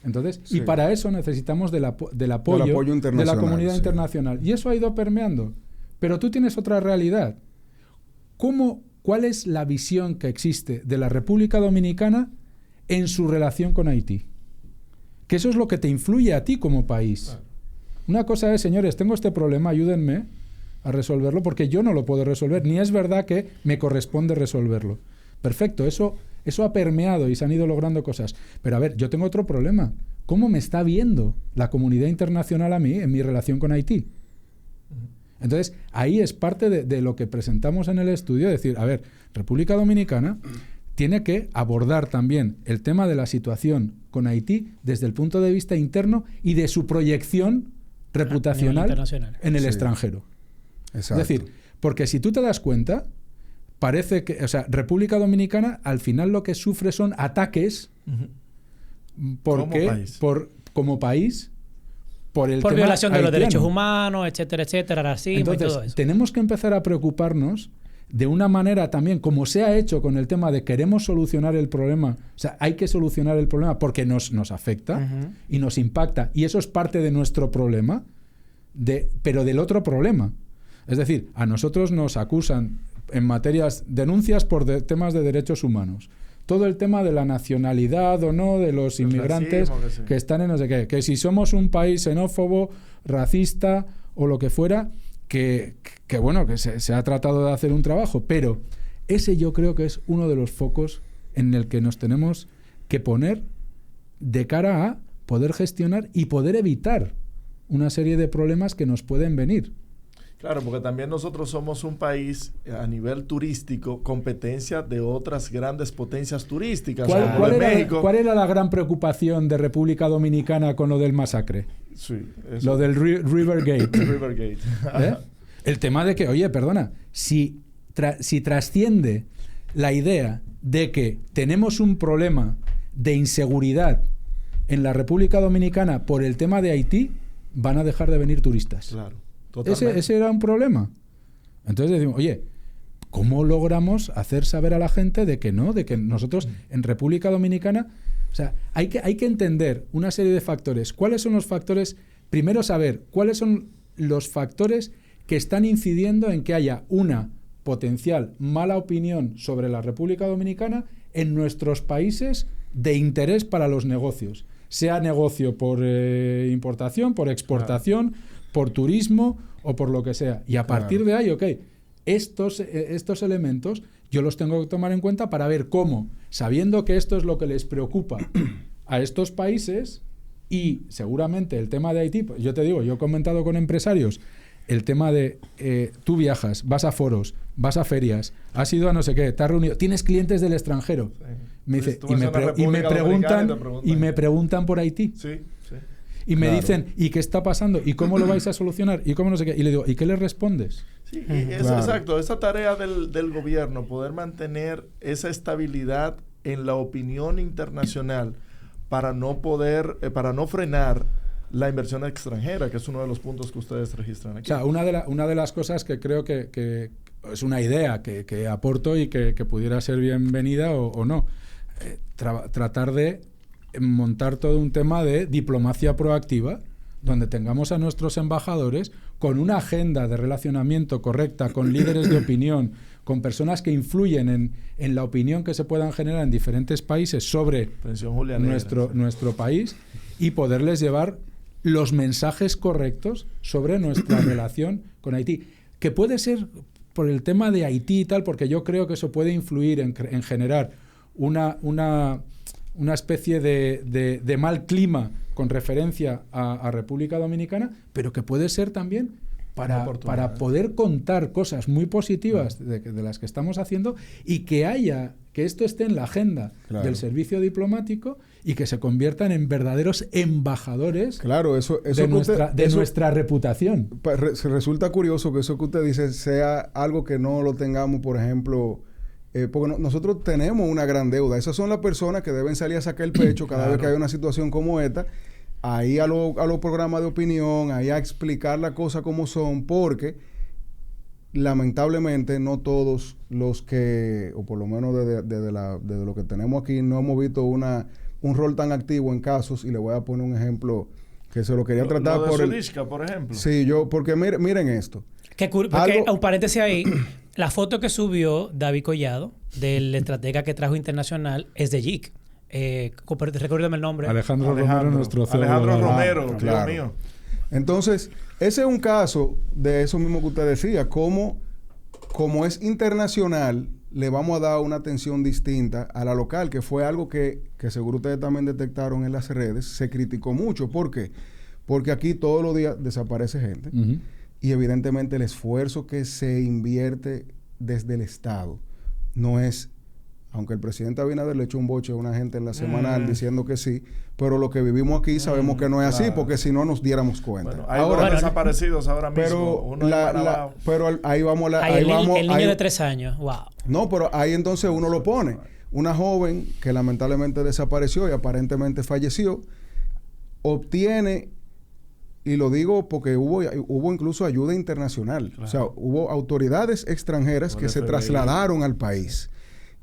Entonces, sí. y para eso necesitamos del apoyo de la comunidad internacional. Y eso ha ido permeando. Pero tú tienes otra realidad. ¿Cuál es la visión que existe de la República Dominicana en su relación con Haití? Que eso es lo que te influye a ti como país. Claro. Una cosa es, señores, tengo este problema, ayúdenme a resolverlo porque yo no lo puedo resolver, ni es verdad que me corresponde resolverlo. Perfecto, eso ha permeado y se han ido logrando cosas. Pero a ver, yo tengo otro problema. ¿Cómo me está viendo la comunidad internacional a mí en mi relación con Haití? Entonces, ahí es parte de lo que presentamos en el estudio, decir, a ver, República Dominicana tiene que abordar también el tema de la situación con Haití desde el punto de vista interno y de su proyección reputacional en el extranjero. Exacto. Es decir, porque si tú te das cuenta, parece que, o sea, República Dominicana al final lo que sufre son ataques como país por el por tema violación de los haitiano. derechos humanos, etcétera, racismo. Entonces, y todo eso. tenemos que empezar a preocuparnos de una manera también, como se ha hecho con el tema de queremos solucionar el problema, o sea, hay que solucionar el problema porque nos afecta y nos impacta, y eso es parte de nuestro problema, pero del otro problema. Es decir, a nosotros nos acusan en materias, denuncias por temas de derechos humanos. Todo el tema de la nacionalidad o no de los inmigrantes racismo, que están en no sé qué. Que si somos un país xenófobo, racista o lo que fuera, que bueno, que se ha tratado de hacer un trabajo, pero ese yo creo que es uno de los focos en el que nos tenemos que poner de cara a poder gestionar y poder evitar una serie de problemas que nos pueden venir. Claro, porque también nosotros somos un país a nivel turístico, competencia de otras grandes potencias turísticas. ¿Cuál era la gran preocupación de República Dominicana con lo del masacre? Sí, eso. Lo del Rivergate. Rivergate. ¿Eh? El tema de que, oye, perdona, si trasciende la idea de que tenemos un problema de inseguridad en la República Dominicana por el tema de Haití, van a dejar de venir turistas. Claro. Ese era un problema. Entonces decimos, oye, ¿cómo logramos hacer saber a la gente de que no? De que nosotros en República Dominicana, o sea, hay que entender una serie de factores. ¿Cuáles son los factores? Primero saber cuáles son los factores que están incidiendo en que haya una potencial mala opinión sobre la República Dominicana en nuestros países de interés para los negocios. Sea negocio por importación, por exportación, por turismo o por lo que sea. Y a partir de ahí, ok, estos elementos yo los tengo que tomar en cuenta para ver cómo, sabiendo que esto es lo que les preocupa a estos países y seguramente el tema de Haití, pues yo te digo, yo he comentado con empresarios el tema de tú viajas, vas a foros, vas a ferias, has ido a no sé qué, te has reunido, tienes clientes del extranjero. Sí. Me dice, y me preguntan por Haití. Sí, sí. Y me dicen, ¿y qué está pasando? ¿Y cómo lo vais a solucionar? ¿Y cómo no sé qué? Y le digo, ¿y qué le respondes? Sí, exacto. Esa tarea del gobierno, poder mantener esa estabilidad en la opinión internacional para no frenar la inversión extranjera, que es uno de los puntos que ustedes registran aquí. O sea, una de las cosas que creo que es una idea que aporto y que pudiera ser bienvenida o no. Tratar de montar todo un tema de diplomacia proactiva, donde tengamos a nuestros embajadores con una agenda de relacionamiento correcta, con líderes de opinión, con personas que influyen en la opinión que se puedan generar en diferentes países sobre nuestro país y poderles llevar los mensajes correctos sobre nuestra relación con Haití. Que puede ser por el tema de Haití y tal, porque yo creo que eso puede influir en generar una especie de mal clima con referencia a República Dominicana, pero que puede ser también para poder contar cosas muy positivas de las que estamos haciendo y que esto esté en la agenda del servicio diplomático y que se conviertan en verdaderos embajadores de nuestra reputación. Resulta curioso que eso que usted dice sea algo que no lo tengamos, por ejemplo, porque nosotros tenemos una gran deuda. Esas son las personas que deben salir a sacar el pecho cada vez que hay una situación como esta, ahí a los programas de opinión, ahí a explicar las cosas como son, porque lamentablemente no todos los que, o por lo menos desde lo que tenemos aquí, no hemos visto un rol tan activo en casos, y le voy a poner un ejemplo que se lo quería tratar lo de por Sudishka, por ejemplo. Sí, porque miren esto. Porque, un paréntesis ahí, la foto que subió David Collado del estratega que trajo internacional es de JIC. Recuérdame el nombre. Alejandro Romero, nuestro CEO. Alejandro Romero, claro. Dios mío. Entonces, ese es un caso de eso mismo que usted decía, como es internacional, le vamos a dar una atención distinta a la local, que fue algo que seguro ustedes también detectaron en las redes, se criticó mucho. ¿Por qué? Porque aquí todos los días desaparece gente, y evidentemente el esfuerzo que se invierte desde el Estado no es, aunque el presidente Abinader le echó un boche a una gente en la semanal diciendo que sí, pero lo que vivimos aquí sabemos que no es así, porque si no nos diéramos cuenta. Bueno, hay dos desaparecidos ahora mismo. Pero ahí vamos el niño de 3 años, wow. No, pero ahí entonces uno lo pone. Una joven que lamentablemente desapareció y aparentemente falleció, obtiene, y lo digo porque hubo incluso ayuda internacional. Claro. O sea, hubo autoridades extranjeras que se trasladaron al país.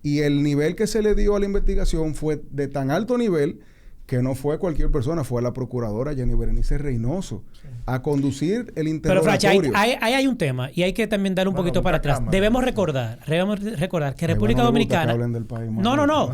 Y el nivel que se le dio a la investigación fue de tan alto nivel que no fue cualquier persona, fue la procuradora Jenny Berenice Reynoso a conducir el interrogatorio. Pero, Flash, ahí hay un tema y hay que también dar un poquito para atrás. Debemos recordar que República Dominicana... No.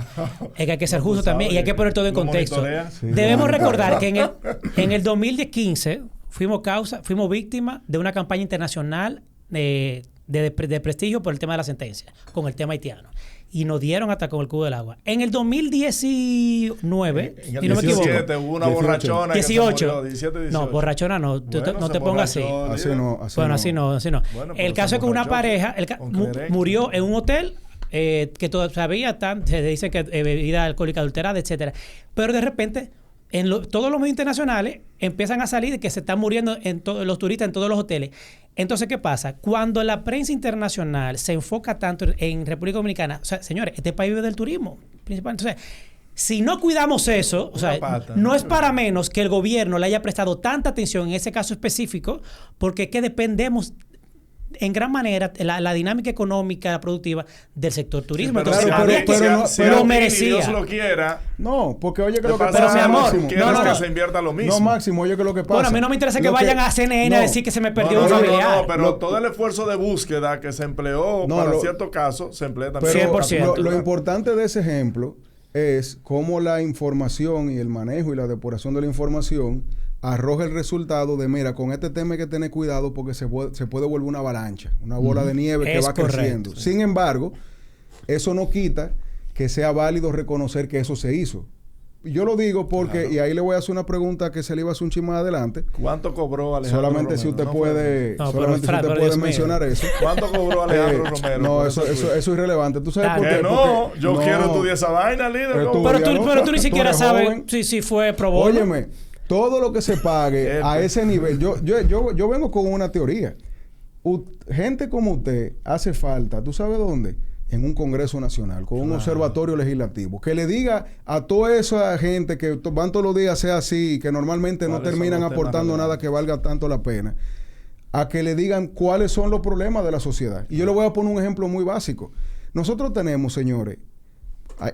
Es que hay que ser justo también y hay que poner todo en contexto. Sí, debemos recordar que en el 2015 fuimos víctimas de una campaña internacional de prestigio por el tema de la sentencia, con el tema haitiano. Y nos dieron hasta con el cubo del agua. En el 2019, si no me equivoco, hubo una borrachona 18. 17, 18. No, borrachona no. Bueno, no te pongas así. Así no. El caso es que una pareja murió en un hotel que todavía se dice que bebida alcohólica adulterada, etcétera. Pero de repente, todos los medios internacionales empiezan a salir de que se están muriendo los turistas en todos los hoteles. Entonces, ¿qué pasa? Cuando la prensa internacional se enfoca tanto en República Dominicana, o sea, señores, este país vive del turismo principal. Entonces, si no cuidamos eso, o sea, no es para menos que el gobierno le haya prestado tanta atención en ese caso específico, porque es que dependemos en gran manera la dinámica económica productiva del sector turismo. Sí, entonces, pero merecía. Dios lo quiera. No, porque oye que lo que pasa. Pero mi amor, que se invierta lo mismo. No, Máximo, oye que lo que pasa. Bueno, a mí no me interesa que vayan a CNN a decir que se me perdió un familiar. No, pero todo el esfuerzo de búsqueda que se empleó para cierto caso se emplea también. Pero 100%. Lo importante de ese ejemplo es cómo la información y el manejo y la depuración de la información arroja el resultado de, mira, con este tema hay que tener cuidado porque se puede volver una avalancha, una bola de nieve que va creciendo. Sí. Sin embargo, eso no quita que sea válido reconocer que eso se hizo. Yo lo digo porque, y ahí le voy a hacer una pregunta que se le iba a hacer un chin más adelante. ¿Cuánto cobró Alejandro Romero? Si usted puede mencionar eso. ¿Cuánto cobró Alejandro Romero? No, eso es irrelevante. ¿Tú sabes por qué? Yo quiero estudiar esa vaina, líder. Pero tú ni siquiera sabes si fue pro bono. Óyeme, todo lo que se pague a ese nivel. Yo vengo con una teoría. Gente como usted hace falta, ¿tú sabes dónde? En un Congreso Nacional, con un observatorio legislativo, que le diga a toda esa gente que van todos los días a ser así, que normalmente no terminan aportando nada que valga tanto la pena, a que le digan cuáles son los problemas de la sociedad. Y yo le voy a poner un ejemplo muy básico. Nosotros tenemos, señores,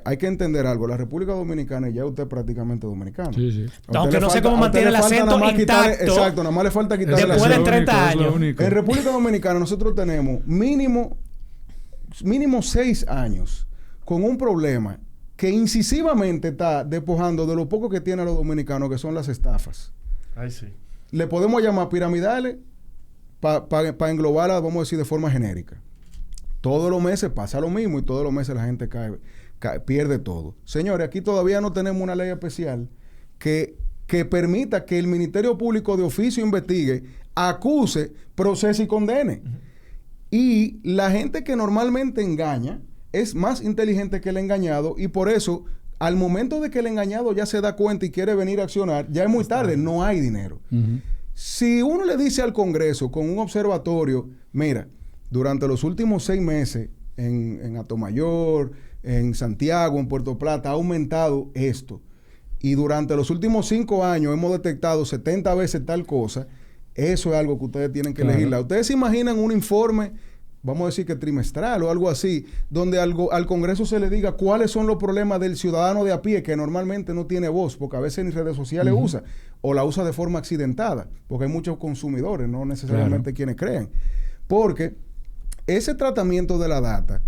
hay que entender algo. La República Dominicana, y ya usted es prácticamente dominicano. Sí. Aunque no sé cómo mantiene el acento intacto. Exacto, nada más le falta quitar el acento. Después de 30 años. En República Dominicana nosotros tenemos mínimo 6 años con un problema que incisivamente está despojando de lo poco que tienen los dominicanos, que son las estafas. Ay, sí. Le podemos llamar piramidales para englobarlas, vamos a decir, de forma genérica. Todos los meses pasa lo mismo y todos los meses la gente pierde todo. Señores, aquí todavía no tenemos una ley especial que que permita que el Ministerio Público de oficio investigue, acuse, procese y condene. Y la gente que normalmente engaña es más inteligente que el engañado, y por eso, al momento de que el engañado ya se da cuenta y quiere venir a accionar, ya es muy tarde, no hay dinero. Si uno le dice al Congreso con un observatorio, mira, durante los últimos 6 meses en Atomayor, en Santiago, en Puerto Plata, ha aumentado esto, y durante los últimos 5 años hemos detectado 70 veces tal cosa, eso es algo que ustedes tienen que legislar. Ustedes se imaginan un informe, vamos a decir que trimestral o algo así, donde al Congreso se le diga cuáles son los problemas del ciudadano de a pie, que normalmente no tiene voz, porque a veces ni redes sociales usa, o la usa de forma accidentada, porque hay muchos consumidores, no necesariamente quienes creen. Porque ese tratamiento de la data,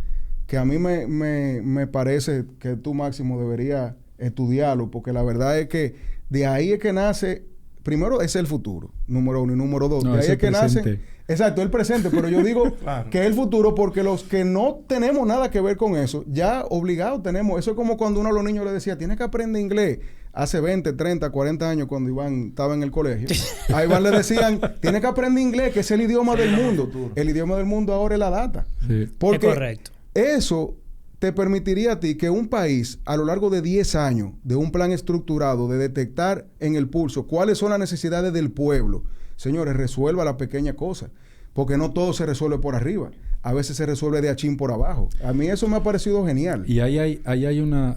que a mí me parece que tú, Máximo, deberías estudiarlo, porque la verdad es que de ahí es que nace, primero es el futuro, número 1, y número 2, de ahí es que nace, exacto, el presente, pero yo digo que es el futuro, porque los que no tenemos nada que ver con eso, ya obligados tenemos, eso es como cuando uno a los niños le decía, tienes que aprender inglés, hace 20, 30, 40 años cuando Iván estaba en el colegio, a Iván le decían, tienes que aprender inglés, que es el idioma del mundo, el idioma del mundo ahora es la data, porque es correcto. Eso te permitiría a ti que un país, a lo largo de 10 años, de un plan estructurado, de detectar en el pulso cuáles son las necesidades del pueblo, señores, resuelva la pequeña cosa, porque no todo se resuelve por arriba, a veces se resuelve de achín por abajo. A mí eso me ha parecido genial. Y ahí hay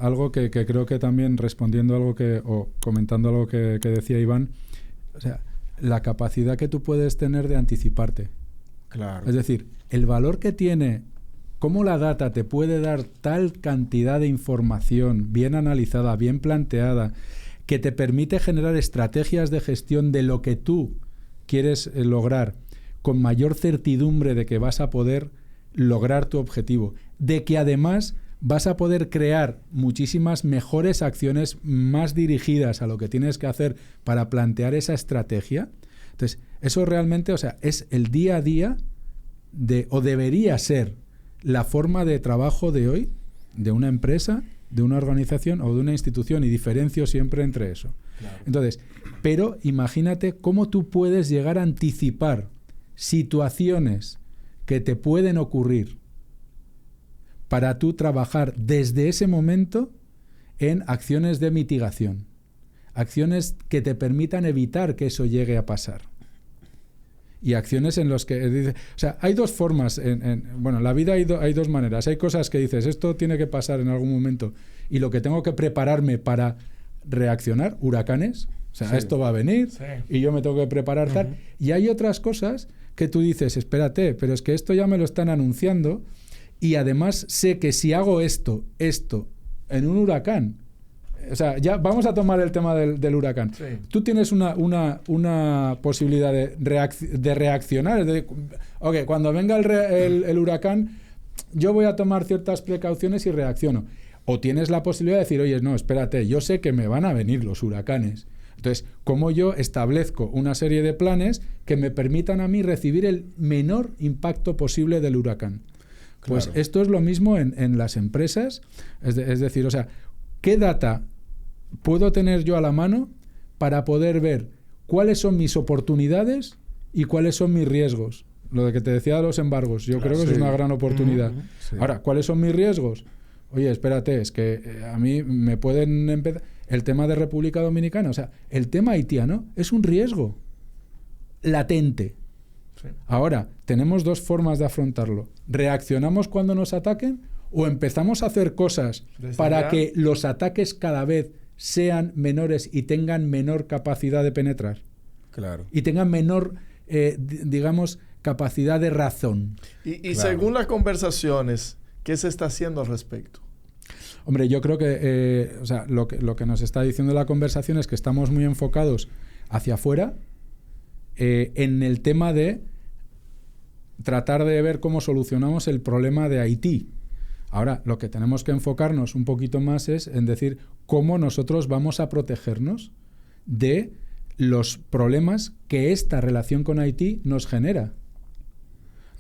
algo que creo que también, respondiendo algo o comentando algo que decía Iván, o sea, la capacidad que tú puedes tener de anticiparte. Claro. Es decir, el valor que tiene, cómo la data te puede dar tal cantidad de información bien analizada, bien planteada, que te permite generar estrategias de gestión de lo que tú quieres lograr con mayor certidumbre de que vas a poder lograr tu objetivo, de que además vas a poder crear muchísimas mejores acciones más dirigidas a lo que tienes que hacer para plantear esa estrategia. Entonces, eso realmente, o sea, es el día a día o debería ser la forma de trabajo de hoy de una empresa, de una organización o de una institución, y diferencio siempre entre eso. Claro. Entonces, pero imagínate cómo tú puedes llegar a anticipar situaciones que te pueden ocurrir para tú trabajar desde ese momento en acciones de mitigación, acciones que te permitan evitar que eso llegue a pasar. Y acciones en las que... O sea, hay dos formas. Bueno, en la vida hay dos maneras. Hay cosas que dices, esto tiene que pasar en algún momento, y lo que tengo que prepararme para reaccionar, huracanes, o sea, esto va a venir y yo me tengo que preparar tal. Y hay otras cosas que tú dices, espérate, pero es que esto ya me lo están anunciando, y además sé que si hago esto en un huracán, o sea, ya vamos a tomar el tema del huracán. Sí. Tú tienes una posibilidad de reaccionar. Cuando venga el huracán, yo voy a tomar ciertas precauciones y reacciono. O tienes la posibilidad de decir, oye, no, espérate, yo sé que me van a venir los huracanes. Entonces, ¿cómo yo establezco una serie de planes que me permitan a mí recibir el menor impacto posible del huracán? Pues claro. Esto es lo mismo en las empresas. Es decir, o sea, ¿qué data puedo tener yo a la mano para poder ver cuáles son mis oportunidades y cuáles son mis riesgos? Lo de que te decía de los embargos, yo creo que es una gran oportunidad. Ahora, ¿cuáles son mis riesgos? Oye, espérate, es que a mí me pueden empezar... El tema de República Dominicana, o sea, el tema haitiano es un riesgo latente. Sí. Ahora, tenemos dos formas de afrontarlo. ¿Reaccionamos cuando nos ataquen o empezamos a hacer cosas para que los ataques cada vez sean menores y tengan menor capacidad de penetrar? Claro. Y tengan menor, digamos, capacidad de razón. Y claro. Según las conversaciones, ¿qué se está haciendo al respecto? Hombre, yo creo que, o sea, lo que nos está diciendo la conversación es que estamos muy enfocados hacia afuera en el tema de tratar de ver cómo solucionamos el problema de Haití. Ahora, lo que tenemos que enfocarnos un poquito más es en decir cómo nosotros vamos a protegernos de los problemas que esta relación con Haití nos genera.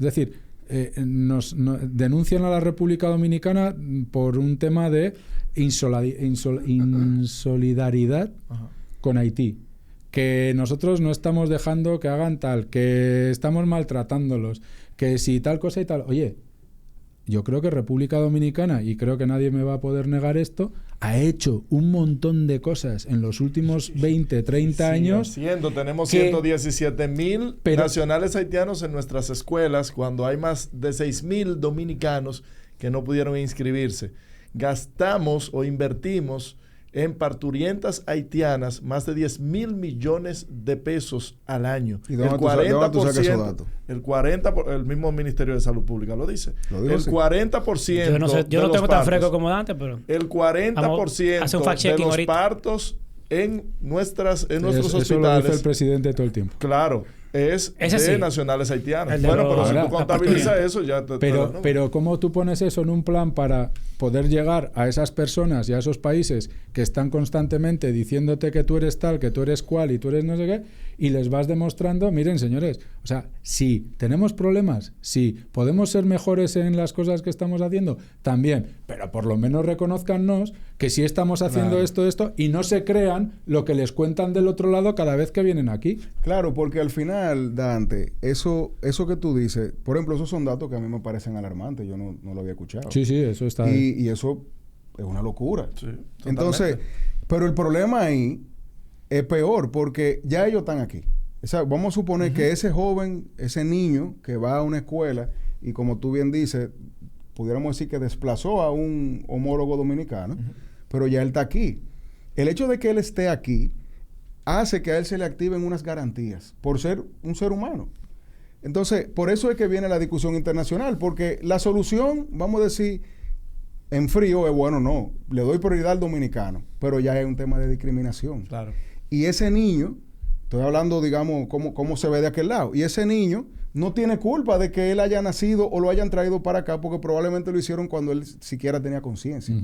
Es decir, denuncian a la República Dominicana por un tema de insolidaridad con Haití, que nosotros no estamos dejando que hagan tal, que estamos maltratándolos, que si tal cosa y tal. Oye, yo creo que República Dominicana, y creo que nadie me va a poder negar esto, ha hecho un montón de cosas en los últimos 20, 30 años. Tenemos 117,000 nacionales haitianos en nuestras escuelas, cuando hay más de 6,000 dominicanos que no pudieron inscribirse. Gastamos o invertimos en parturientas haitianas más de 10,000 millones de pesos al año. ¿Y dónde tú sacas esos datos? El mismo Ministerio de Salud Pública lo dice. El 40% yo no tengo tan fresco como Dante, pero el 40% de los partos en nuestros hospitales. Eso lo dice el presidente todo el tiempo. Claro, es de nacionales haitianos. Pero si tú contabilizas eso, ya te... Pero ¿cómo tú pones eso en un plan para poder llegar a esas personas y a esos países que están constantemente diciéndote que tú eres tal, que tú eres cual y tú eres no sé qué, y les vas demostrando, miren, señores, o sea, sí, tenemos problemas, sí, podemos ser mejores en las cosas que estamos haciendo, también, pero por lo menos reconózcannos que sí estamos haciendo esto, y no se crean lo que les cuentan del otro lado cada vez que vienen aquí. Claro, porque al final, Dante, eso que tú dices, por ejemplo, esos son datos que a mí me parecen alarmantes, yo no lo había escuchado. Sí, eso está... Y eso es una locura. Sí, entonces, pero el problema ahí es peor, porque ya ellos están aquí. O sea, vamos a suponer que ese joven, ese niño que va a una escuela y como tú bien dices, pudiéramos decir que desplazó a un homólogo dominicano, pero ya él está aquí. El hecho de que él esté aquí hace que a él se le activen unas garantías por ser un ser humano. Entonces, por eso es que viene la discusión internacional, porque la solución, vamos a decir, en frío es, bueno, no, le doy prioridad al dominicano, pero ya es un tema de discriminación. Claro. Y ese niño, estoy hablando, digamos, cómo se ve de aquel lado, y ese niño no tiene culpa de que él haya nacido o lo hayan traído para acá, porque probablemente lo hicieron cuando él siquiera tenía conciencia.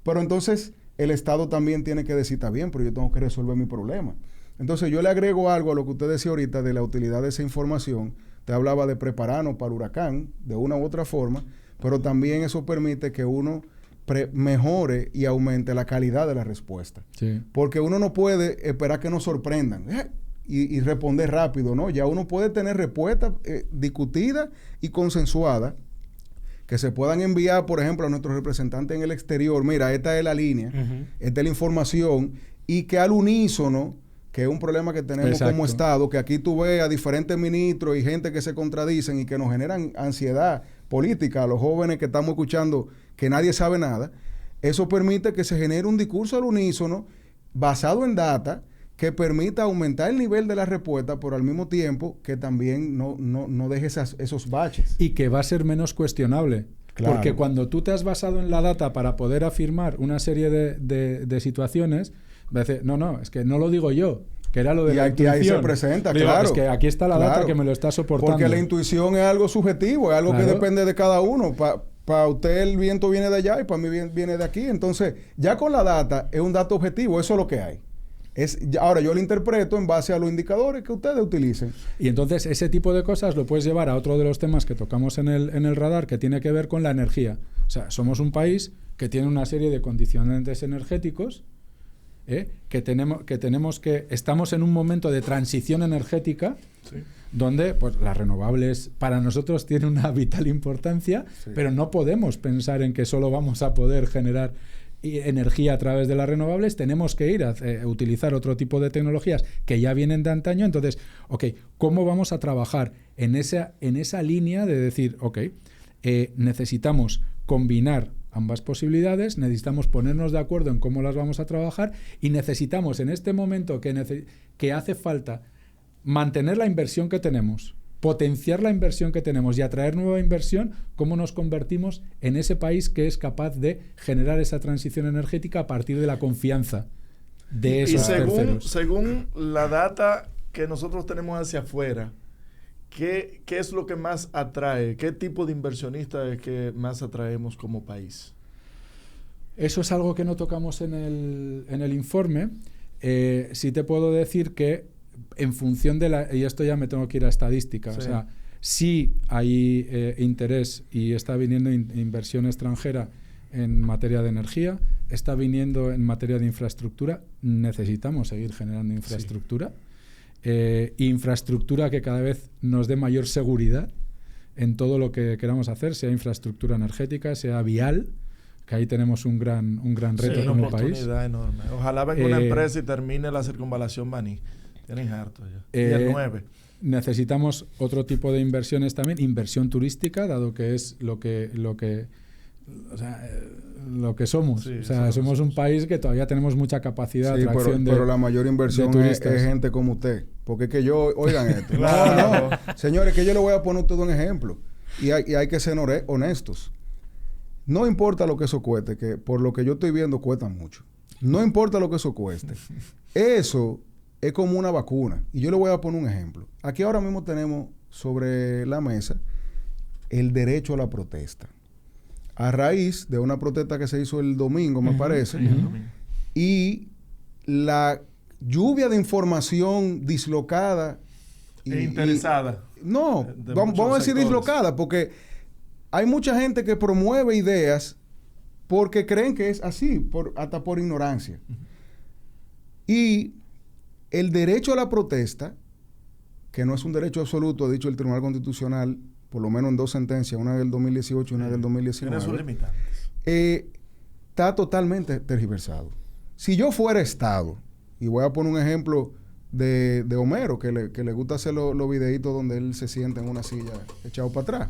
Pero entonces, el Estado también tiene que decir, está bien, pero yo tengo que resolver mi problema. Entonces, yo le agrego algo a lo que usted decía ahorita de la utilidad de esa información. Te hablaba de prepararnos para el huracán, de una u otra forma, pero también eso permite que uno mejore y aumente la calidad de la respuesta. Sí. Porque uno no puede esperar que nos sorprendan y responder rápido, ¿no? Ya uno puede tener respuestas discutidas y consensuadas que se puedan enviar, por ejemplo, a nuestros representantes en el exterior. Mira, esta es la línea, esta es la información, y que al unísono, que es un problema que tenemos como Estado, que aquí tú ves a diferentes ministros y gente que se contradicen y que nos generan ansiedad política a los jóvenes que estamos escuchando que nadie sabe nada. Eso permite que se genere un discurso al unísono basado en data que permita aumentar el nivel de la respuesta, pero al mismo tiempo que también no deje esos baches. Y que va a ser menos cuestionable. Claro. Porque cuando tú te has basado en la data para poder afirmar una serie de situaciones, va a decir, no, es que no lo digo yo, que era lo de la intuición. Y ahí se presenta, digo, claro. Es que aquí está la data que me lo está soportando. Porque la intuición es algo subjetivo, es algo que depende de cada uno. Para usted el viento viene de allá y para mí viene de aquí. Entonces, ya con la data es un dato objetivo, eso es lo que hay. Ahora yo lo interpreto en base a los indicadores que ustedes utilicen. Y entonces ese tipo de cosas lo puedes llevar a otro de los temas que tocamos en el radar, que tiene que ver con la energía. O sea, somos un país que tiene una serie de condicionantes energéticos, que estamos en un momento de transición energética, donde pues las renovables para nosotros tienen una vital importancia, pero no podemos pensar en que solo vamos a poder generar energía a través de las renovables. Tenemos que ir a utilizar otro tipo de tecnologías que ya vienen de antaño. Entonces, ¿cómo vamos a trabajar en esa línea de decir, necesitamos combinar ambas posibilidades, necesitamos ponernos de acuerdo en cómo las vamos a trabajar y necesitamos en este momento que hace falta mantener la inversión que tenemos, potenciar la inversión que tenemos y atraer nueva inversión, cómo nos convertimos en ese país que es capaz de generar esa transición energética a partir de la confianza de esos terceros. Según la data que nosotros tenemos hacia afuera, ¿qué es lo que más atrae? ¿Qué tipo de inversionista es que más atraemos como país? Eso es algo que no tocamos en el informe. Sí te puedo decir que en función de y esto ya me tengo que ir a estadística, o sea, sí hay interés y está viniendo inversión extranjera en materia de energía, está viniendo en materia de infraestructura. Necesitamos seguir generando infraestructura. Infraestructura que cada vez nos dé mayor seguridad en todo lo que queramos hacer, sea infraestructura energética, sea vial, que ahí tenemos un gran reto como país. Una oportunidad enorme. Ojalá venga una empresa y termine la circunvalación Baní. Tienen harto ya. Y el 9. Necesitamos otro tipo de inversiones también, inversión turística, dado que es lo que somos. Sí, somos un país que todavía tenemos mucha capacidad de atracción pero la mayor inversión es gente como usted. Porque es que oigan esto. No. Señores, que yo le voy a poner todo un ejemplo. Y hay que ser honestos. No importa lo que eso cueste, que por lo que yo estoy viendo cuesta mucho. No importa lo que eso cueste. Eso es como una vacuna. Y yo le voy a poner un ejemplo. Aquí ahora mismo tenemos sobre la mesa el derecho a la protesta. A raíz de una protesta que se hizo el domingo, me parece, y la lluvia de información dislocada e interesada. Vamos a decir dislocada, porque hay mucha gente que promueve ideas porque creen que es así, hasta por ignorancia. Y el derecho a la protesta, que no es un derecho absoluto, ha dicho el Tribunal Constitucional, por lo menos en 2 sentencias, una del 2018 y una del 2019. Tiene sus limitantes. Está totalmente tergiversado. Si yo fuera Estado, y voy a poner un ejemplo de Homero, que le gusta hacer los videitos donde él se sienta en una silla echado para atrás.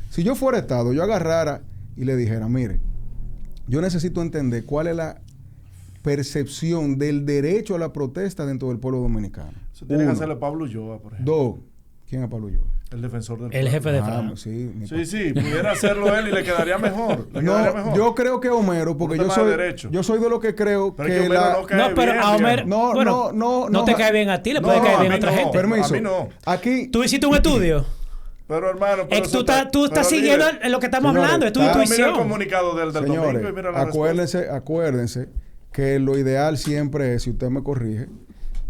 Si yo fuera Estado, yo agarrara y le dijera, mire, yo necesito entender cuál es la percepción del derecho a la protesta dentro del pueblo dominicano. Eso tiene que hacerle Pablo Ulloa, por ejemplo. 2. ¿Quién es Pablo Ulloa? El defensor del pueblo. El jefe de FRA. Sí, pudiera hacerlo él y le quedaría mejor. Yo creo que Homero, porque yo soy de lo que creo pero pero a Homero no te cae bien a ti, le puede caer bien a otra gente. Permiso. A mí no. Aquí ¿Tú hiciste un estudio? Pero hermano, tú estás siguiendo lo que estamos hablando, es tu intuición. Mira el comunicado del señores, domingo y mira la acuérdense que lo ideal siempre es, si usted me corrige,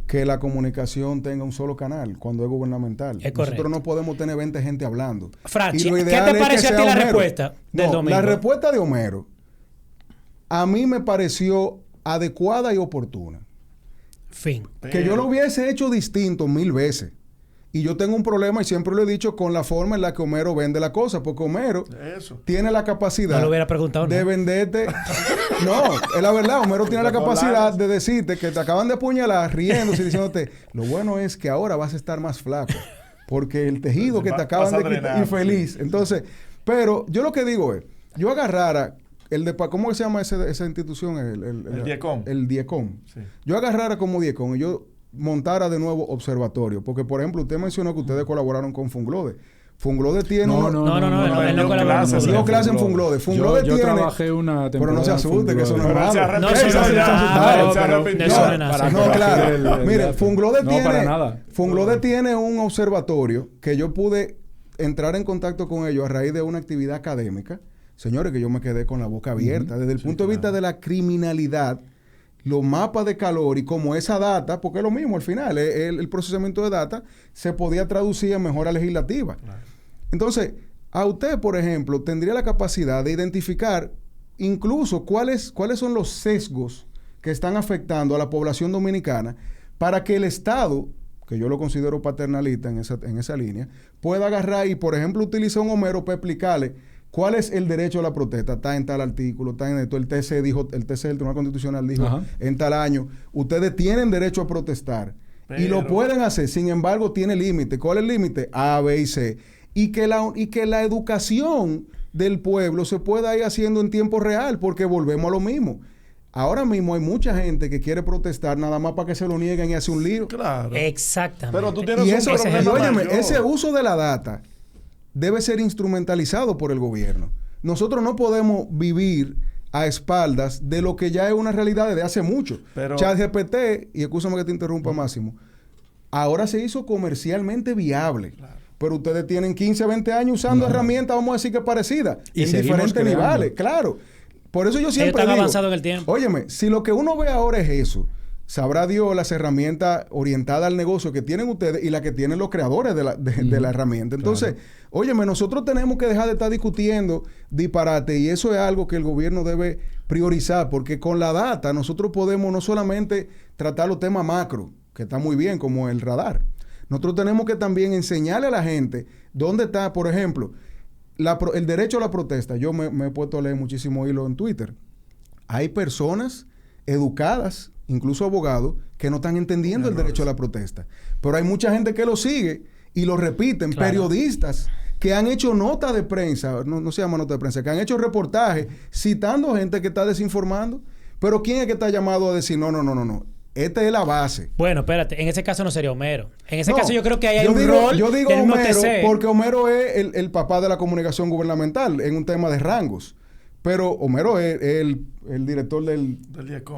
que la comunicación tenga un solo canal cuando es gubernamental. Es Nosotros no podemos tener 20 gente hablando. Franchi, ¿qué te pareció a ti la respuesta del domingo? La respuesta de Homero a mí me pareció adecuada y oportuna. Fin. Que yo lo hubiese hecho distinto 1000 veces. Y yo tengo un problema, y siempre lo he dicho, con la forma en la que Homero vende la cosa. Porque Homero tiene la capacidad de venderte... No, es la verdad. Homero tiene la capacidad de decirte que te acaban de apuñalar riéndose y diciéndote, lo bueno es que ahora vas a estar más flaco. Porque el tejido que te acaban de quitar... Y feliz. Entonces, pero yo lo que digo es, yo agarrara... ¿Cómo se llama esa institución? El DIECOM. El DIECOM. Sí. Yo agarrara como DIECOM y yo montara de nuevo observatorio. Porque, por ejemplo, usted mencionó que ustedes colaboraron con Funglode. Funglode tiene... No, dio clase en Funglode. Funglode tiene... Yo trabajé una temporada. Pero no se asuste, que eso no es malo. No, claro. Mire, Funglode tiene... para nada. Funglode tiene un observatorio que yo pude entrar en contacto con ellos a raíz de una actividad académica. Señores, que yo me quedé con la boca abierta. Desde el punto de vista de la criminalidad, los mapas de calor y como esa data, porque es lo mismo al final, el procesamiento de data se podía traducir en mejora legislativa. Claro. Entonces, a usted, por ejemplo, tendría la capacidad de identificar incluso cuáles son los sesgos que están afectando a la población dominicana para que el Estado, que yo lo considero paternalista en esa línea, pueda agarrar y, por ejemplo, utilizar un Homero para explicarle ¿cuál es el derecho a la protesta? Está en tal artículo, está en esto. El TC del Tribunal Constitucional dijo en tal año, ustedes tienen derecho a protestar. Y lo pueden hacer, sin embargo, tiene límite. ¿Cuál es el límite? A, B y C. Y que la educación del pueblo se pueda ir haciendo en tiempo real, porque volvemos a lo mismo. Ahora mismo hay mucha gente que quiere protestar nada más para que se lo nieguen y hace un lío. Claro. Exactamente. Pero tú tienes un problema. Óyeme, ese uso de la data debe ser instrumentalizado por el gobierno. Nosotros no podemos vivir a espaldas de lo que ya es una realidad desde hace mucho. ChatGPT, y escúchame que te interrumpa, Máximo, ahora se hizo comercialmente viable. Claro. Pero ustedes tienen 15, 20 años usando herramientas, vamos a decir que parecidas, y en diferentes niveles. Claro. Por eso yo siempre digo, avanzado en el tiempo. Óyeme, si lo que uno ve ahora es eso, sabrá Dios las herramientas orientadas al negocio que tienen ustedes y las que tienen los creadores de la herramienta. Entonces, óyeme, nosotros tenemos que dejar de estar discutiendo disparate, y eso es algo que el gobierno debe priorizar, porque con la data nosotros podemos no solamente tratar los temas macro, que está muy bien, como el radar. Nosotros tenemos que también enseñarle a la gente dónde está, por ejemplo, el derecho a la protesta. Yo me he puesto a leer muchísimo hilo en Twitter. Hay personas educadas, incluso abogados, que no están entendiendo el derecho a la protesta. Pero hay mucha gente que lo sigue y lo repiten. Claro. Periodistas que han hecho nota de prensa, no se llama nota de prensa, que han hecho reportajes citando gente que está desinformando. Pero ¿quién es que está llamado a decir no? Esta es la base. Bueno, espérate, en ese caso no sería Homero. En ese caso yo creo que hay un rol yo digo Homero porque Homero es el papá de la comunicación gubernamental en un tema de rangos. Pero Homero es el director del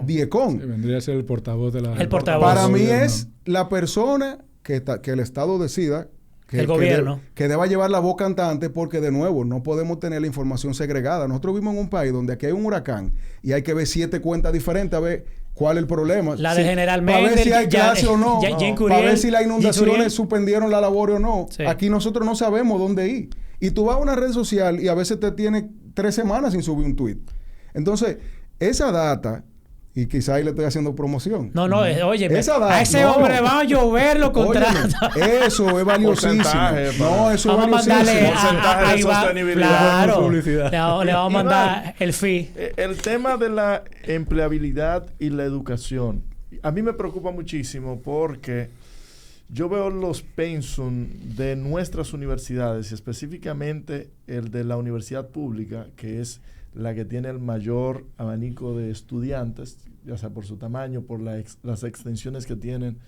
DIECON. Sí, vendría a ser el portavoz de la... El portavoz. Para mí es la persona que el Estado decida el gobierno que deba llevar la voz cantante, porque de nuevo no podemos tener la información segregada. Nosotros vivimos en un país donde aquí hay un huracán y hay que ver 7 cuentas diferentes a ver cuál es el problema. La de General Méndez. Para ver si hay clase o no. Para ver si las inundaciones suspendieron la labor o no. Sí. Aquí nosotros no sabemos dónde ir. Y tú vas a una red social y a veces te tiene 3 semanas sin subir un tweet. Entonces, esa data, y quizá ahí le estoy haciendo promoción. No, oye, a ese hombre va a llover lo contrario. Eso es valiosísimo. No, eso vamos es valiosísimo. Porcentaje de sostenibilidad. Claro. Le vamos a mandar el fee. El tema de la empleabilidad y la educación, a mí me preocupa muchísimo porque yo veo los pensum de nuestras universidades, y específicamente el de la universidad pública, que es la que tiene el mayor abanico de estudiantes, ya sea por su tamaño, por las extensiones que tienen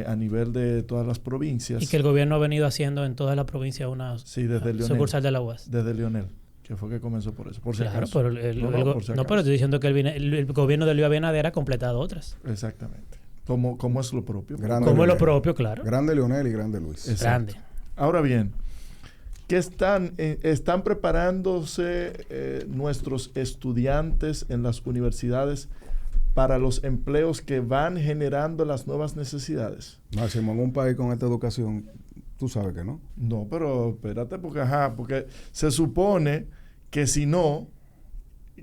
a nivel de todas las provincias. Y que el gobierno ha venido haciendo en toda la provincia una sucursal de la UAS. Desde Leonel, que fue que comenzó por eso. Por si claro, acaso. Pero estoy diciendo que el gobierno de Luis Abinader ha completado otras. Exactamente. Como es lo propio. Como es lo propio, claro. Grande Leonel y grande Luis. Grande. Ahora bien, ¿qué están preparándose nuestros estudiantes en las universidades para los empleos que van generando las nuevas necesidades? Máximo, en un país con esta educación, tú sabes que no. No, pero espérate, porque se supone que si no,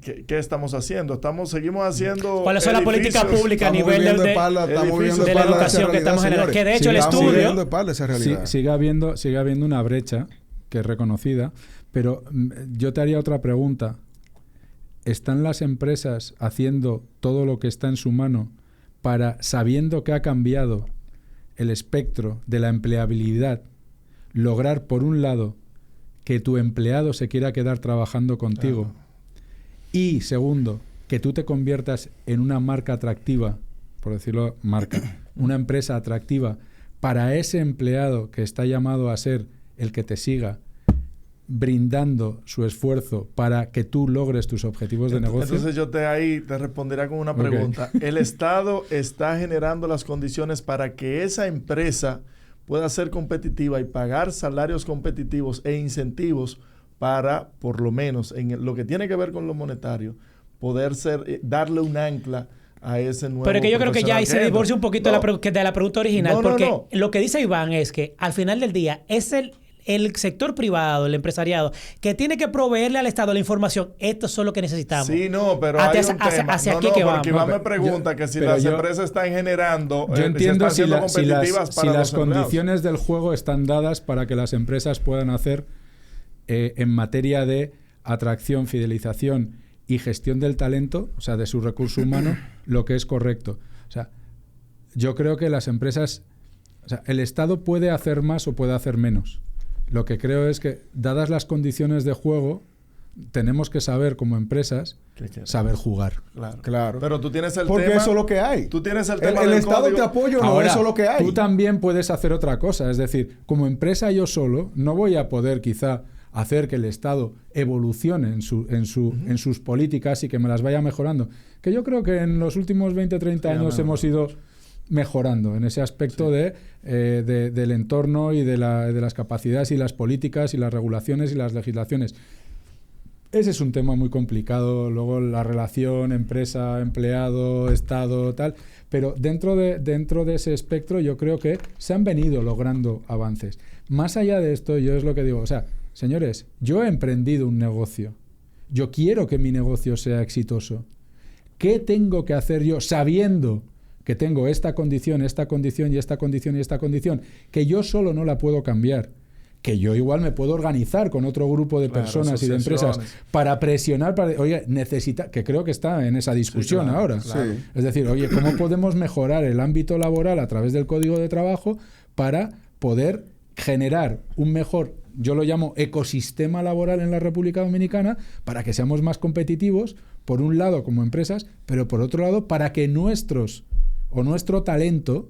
¿qué estamos haciendo? Seguimos haciendo... ¿Cuáles son las políticas públicas a nivel de la educación que estamos generando? Que de hecho el estudio... Sigue habiendo una brecha que es reconocida, pero yo te haría otra pregunta. ¿Están las empresas haciendo todo lo que está en su mano para, sabiendo que ha cambiado el espectro de la empleabilidad, lograr, por un lado, que tu empleado se quiera quedar trabajando contigo? Claro. Y, segundo, que tú te conviertas en una marca atractiva, por decirlo una empresa atractiva para ese empleado que está llamado a ser el que te siga, brindando su esfuerzo para que tú logres tus objetivos de negocio. Entonces yo te responderé con una pregunta. Okay. ¿El Estado está generando las condiciones para que esa empresa pueda ser competitiva y pagar salarios competitivos e incentivos para, por lo menos, en lo que tiene que ver con lo monetario, poder darle un ancla a ese nuevo... Pero que yo creo que ya ahí se divorcia un poquito de la pregunta original, porque lo que dice Iván es que al final del día es el sector privado, el empresariado, que tiene que proveerle al Estado la información. Esto es lo que necesitamos. Sí, no, pero hay un tema. Hacia aquí que vamos. Porque Iván me pregunta que si las empresas están generando... Yo entiendo si las condiciones del juego están dadas para que las empresas puedan hacer en materia de atracción, fidelización y gestión del talento, o sea, de su recurso humano, lo que es correcto. O sea, yo creo que las empresas... O sea, el Estado puede hacer más o puede hacer menos. Lo que creo es que, dadas las condiciones de juego, tenemos que saber, como empresas, saber jugar. Claro. Pero tú tienes el porque tema... eso es lo que hay. Tú tienes el tema el Estado código. Te apoya, no, ahora, eso es lo que hay. Tú también puedes hacer otra cosa. Es decir, como empresa yo solo, no voy a poder quizá hacer que el Estado evolucione en sus políticas y que me las vaya mejorando. Que yo creo que en los últimos 20, 30 años hemos ido mejorando en ese aspecto del entorno y de las capacidades y las políticas y las regulaciones y las legislaciones. Ese es un tema muy complicado, luego la relación empresa, empleado, Estado, tal, pero dentro de ese espectro yo creo que se han venido logrando avances. Más allá de esto, yo es lo que digo, o sea, señores, yo he emprendido un negocio, yo quiero que mi negocio sea exitoso. ¿Qué tengo que hacer yo sabiendo que tengo esta condición y esta condición y esta condición y esta condición, que yo solo no la puedo cambiar? Que yo igual me puedo organizar con otro grupo de personas y de empresas para presionar, oye, necesita, que creo que está en esa discusión ahora. Claro. Es decir, oye, ¿cómo podemos mejorar el ámbito laboral a través del Código de Trabajo para poder generar un mejor, yo lo llamo ecosistema laboral en la República Dominicana, para que seamos más competitivos, por un lado como empresas, pero por otro lado para que nuestro talento,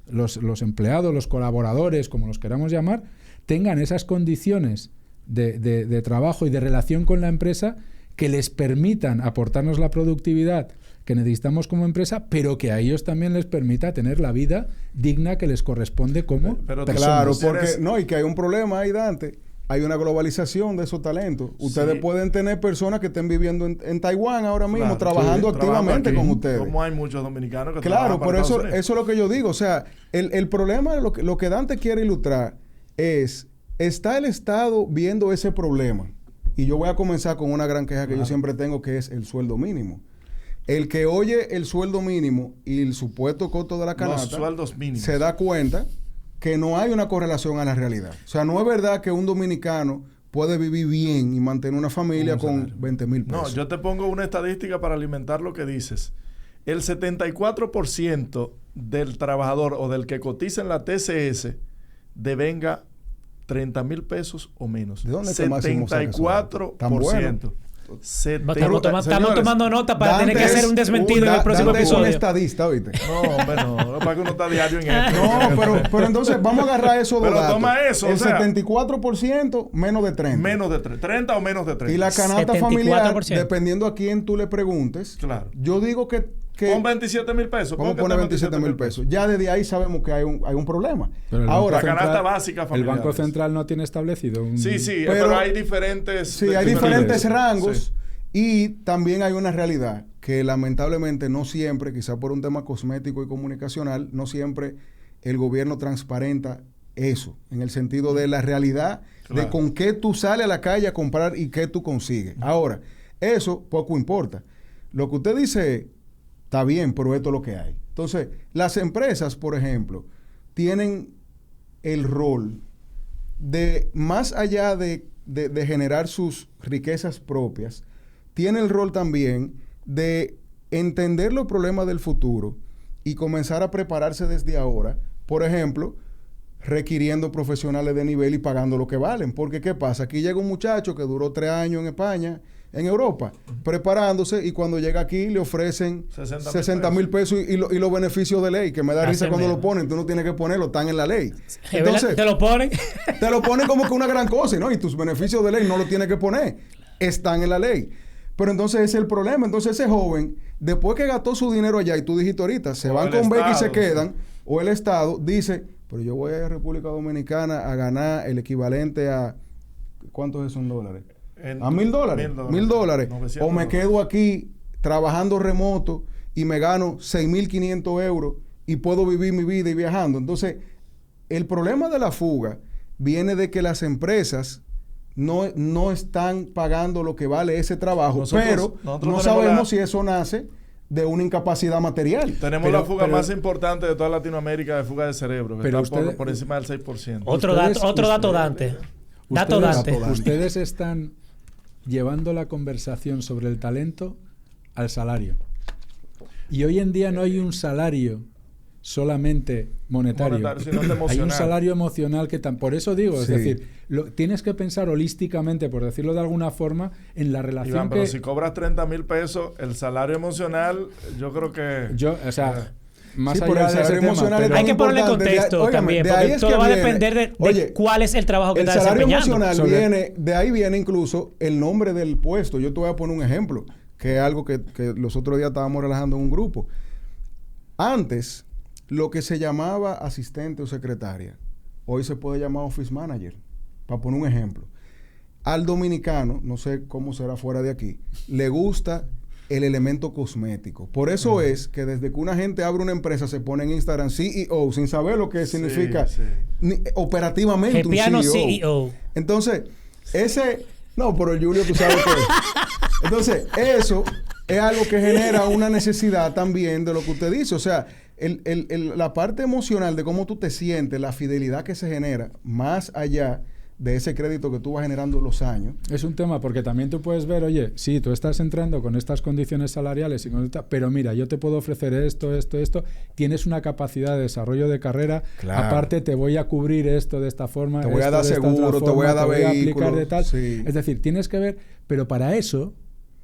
los empleados, los colaboradores, como los queramos llamar, tengan esas condiciones de trabajo y de relación con la empresa que les permitan aportarnos la productividad que necesitamos como empresa, pero que a ellos también les permita tener la vida digna que les corresponde como personas. Claro, porque no, y que hay un problema ahí, Dante. Hay una globalización de esos talentos. Ustedes pueden tener personas que estén viviendo en Taiwán ahora mismo, trabajando activamente con ustedes. Como hay muchos dominicanos que trabajan para Estados Unidos. Eso es lo que yo digo. O sea, el problema, lo que Dante quiere ilustrar es, ¿está el Estado viendo ese problema? Y yo voy a comenzar con una gran queja que yo siempre tengo, que es el sueldo mínimo. El que oye el sueldo mínimo y el supuesto costo de la canasta, los sueldos mínimos, se da cuenta que no hay una correlación a la realidad. O sea, no es verdad que un dominicano puede vivir bien y mantener una familia con 20,000 pesos. No, yo te pongo una estadística para alimentar lo que dices. El 74% del trabajador o del que cotiza en la TCS devenga 30,000 pesos o menos. ¿De dónde 74%. ¿Tan bueno? Estamos tomando nota para tener que hacer un desmentido en el próximo episodio. Un estadista, ¿oíste? No, hombre, no. Para que uno está diario en esto. No, pero entonces vamos a agarrar eso de datos. Toma eso. El 74% menos de 30. Menos de 30. 30 o menos de 30. Y la canasta familiar, dependiendo a quién tú le preguntes. Claro. Yo digo que pon 27,000 pesos. Vamos a poner 27,000 pesos. Ya desde ahí sabemos que hay un problema. Ahora, la canasta básica familiar. El Banco Central no tiene establecido un... Sí, pero hay diferentes... Sí, hay diferentes rangos. Sí. Y también hay una realidad que lamentablemente no siempre, quizá por un tema cosmético y comunicacional, no siempre el gobierno transparenta eso, en el sentido de la realidad de con qué tú sales a la calle a comprar y qué tú consigues. Ahora, eso poco importa. Lo que usted dice está bien, pero esto es lo que hay. Entonces, las empresas, por ejemplo, tienen el rol de, más allá de generar sus riquezas propias, tiene el rol también de entender los problemas del futuro y comenzar a prepararse desde ahora, por ejemplo, requiriendo profesionales de nivel y pagando lo que valen. Porque, ¿qué pasa? Aquí llega un muchacho que duró 3 años en España, en Europa, preparándose, y cuando llega aquí le ofrecen 60,000 pesos y los beneficios de ley, que me da risa cuando lo ponen. Tú no tienes que ponerlo, están en la ley. Entonces, ¿te lo ponen? Te lo ponen como que una gran cosa, ¿no? Y tus beneficios de ley no lo tienes que poner. Están en la ley. Pero entonces ese es el problema. Entonces ese joven, después que gastó su dinero allá, y tú dijiste ahorita, se van con beca y se quedan, o el Estado dice, pero yo voy a República Dominicana a ganar el equivalente a, ¿cuántos son dólares? A $1,000. $1,000. O me quedo aquí trabajando remoto y me gano 6,500 euros y puedo vivir mi vida y viajando. Entonces, el problema de la fuga viene de que las empresas no están pagando lo que vale ese trabajo, pero no sabemos si eso nace de una incapacidad material. Tenemos la fuga más importante de toda Latinoamérica de fuga de cerebro, que está por encima del 6%. Otro dato, Dante. Ustedes están llevando la conversación sobre el talento al salario. Y hoy en día no hay un salario solamente monetario. Sino hay un salario emocional que por eso digo, es decir, tienes que pensar holísticamente, por decirlo de alguna forma, en la relación. Iván, pero si cobras 30,000 pesos, el salario emocional, yo creo que... Más allá de ese tema, pero hay que ponerle contexto también, porque todo va a depender de cuál es el trabajo que está desempeñando. El salario emocional de ahí viene incluso el nombre del puesto. Yo te voy a poner un ejemplo, que es algo que los otros días estábamos relajando en un grupo. Antes, lo que se llamaba asistente o secretaria, hoy se puede llamar office manager, para poner un ejemplo. Al dominicano, no sé cómo será fuera de aquí, le gusta el elemento cosmético. Por eso es que desde que una gente abre una empresa se pone en Instagram CEO sin saber lo que significa operativamente el piano un CEO. CEO. Entonces, no, pero el Julio tú sabes que entonces, eso es algo que genera una necesidad también de lo que usted dice. O sea, la parte emocional de cómo tú te sientes, la fidelidad que se genera, más allá de ese crédito que tú vas generando los años. Es un tema porque también tú puedes ver, oye, sí, tú estás entrando con estas condiciones salariales, pero mira, yo te puedo ofrecer esto, tienes una capacidad de desarrollo de carrera, claro. Aparte te voy a cubrir esto de esta forma, te voy a dar seguro, te voy a dar vehículo, de tal. Sí. Es decir, tienes que ver, pero para eso,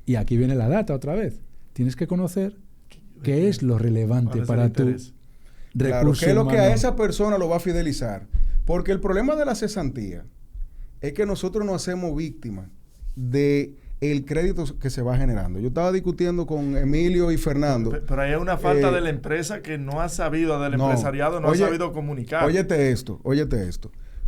y aquí viene la data otra vez, tienes que conocer qué es lo relevante para tu recurso claro, qué es lo humano. que a esa persona lo va a fidelizar. Porque el problema de la cesantía es que nosotros nos hacemos víctimas de el crédito que se va generando. Yo estaba discutiendo con Emilio y Fernando. Pero hay una falta de la empresa que no ha sabido, del empresariado no ha sabido comunicar. Óyete esto.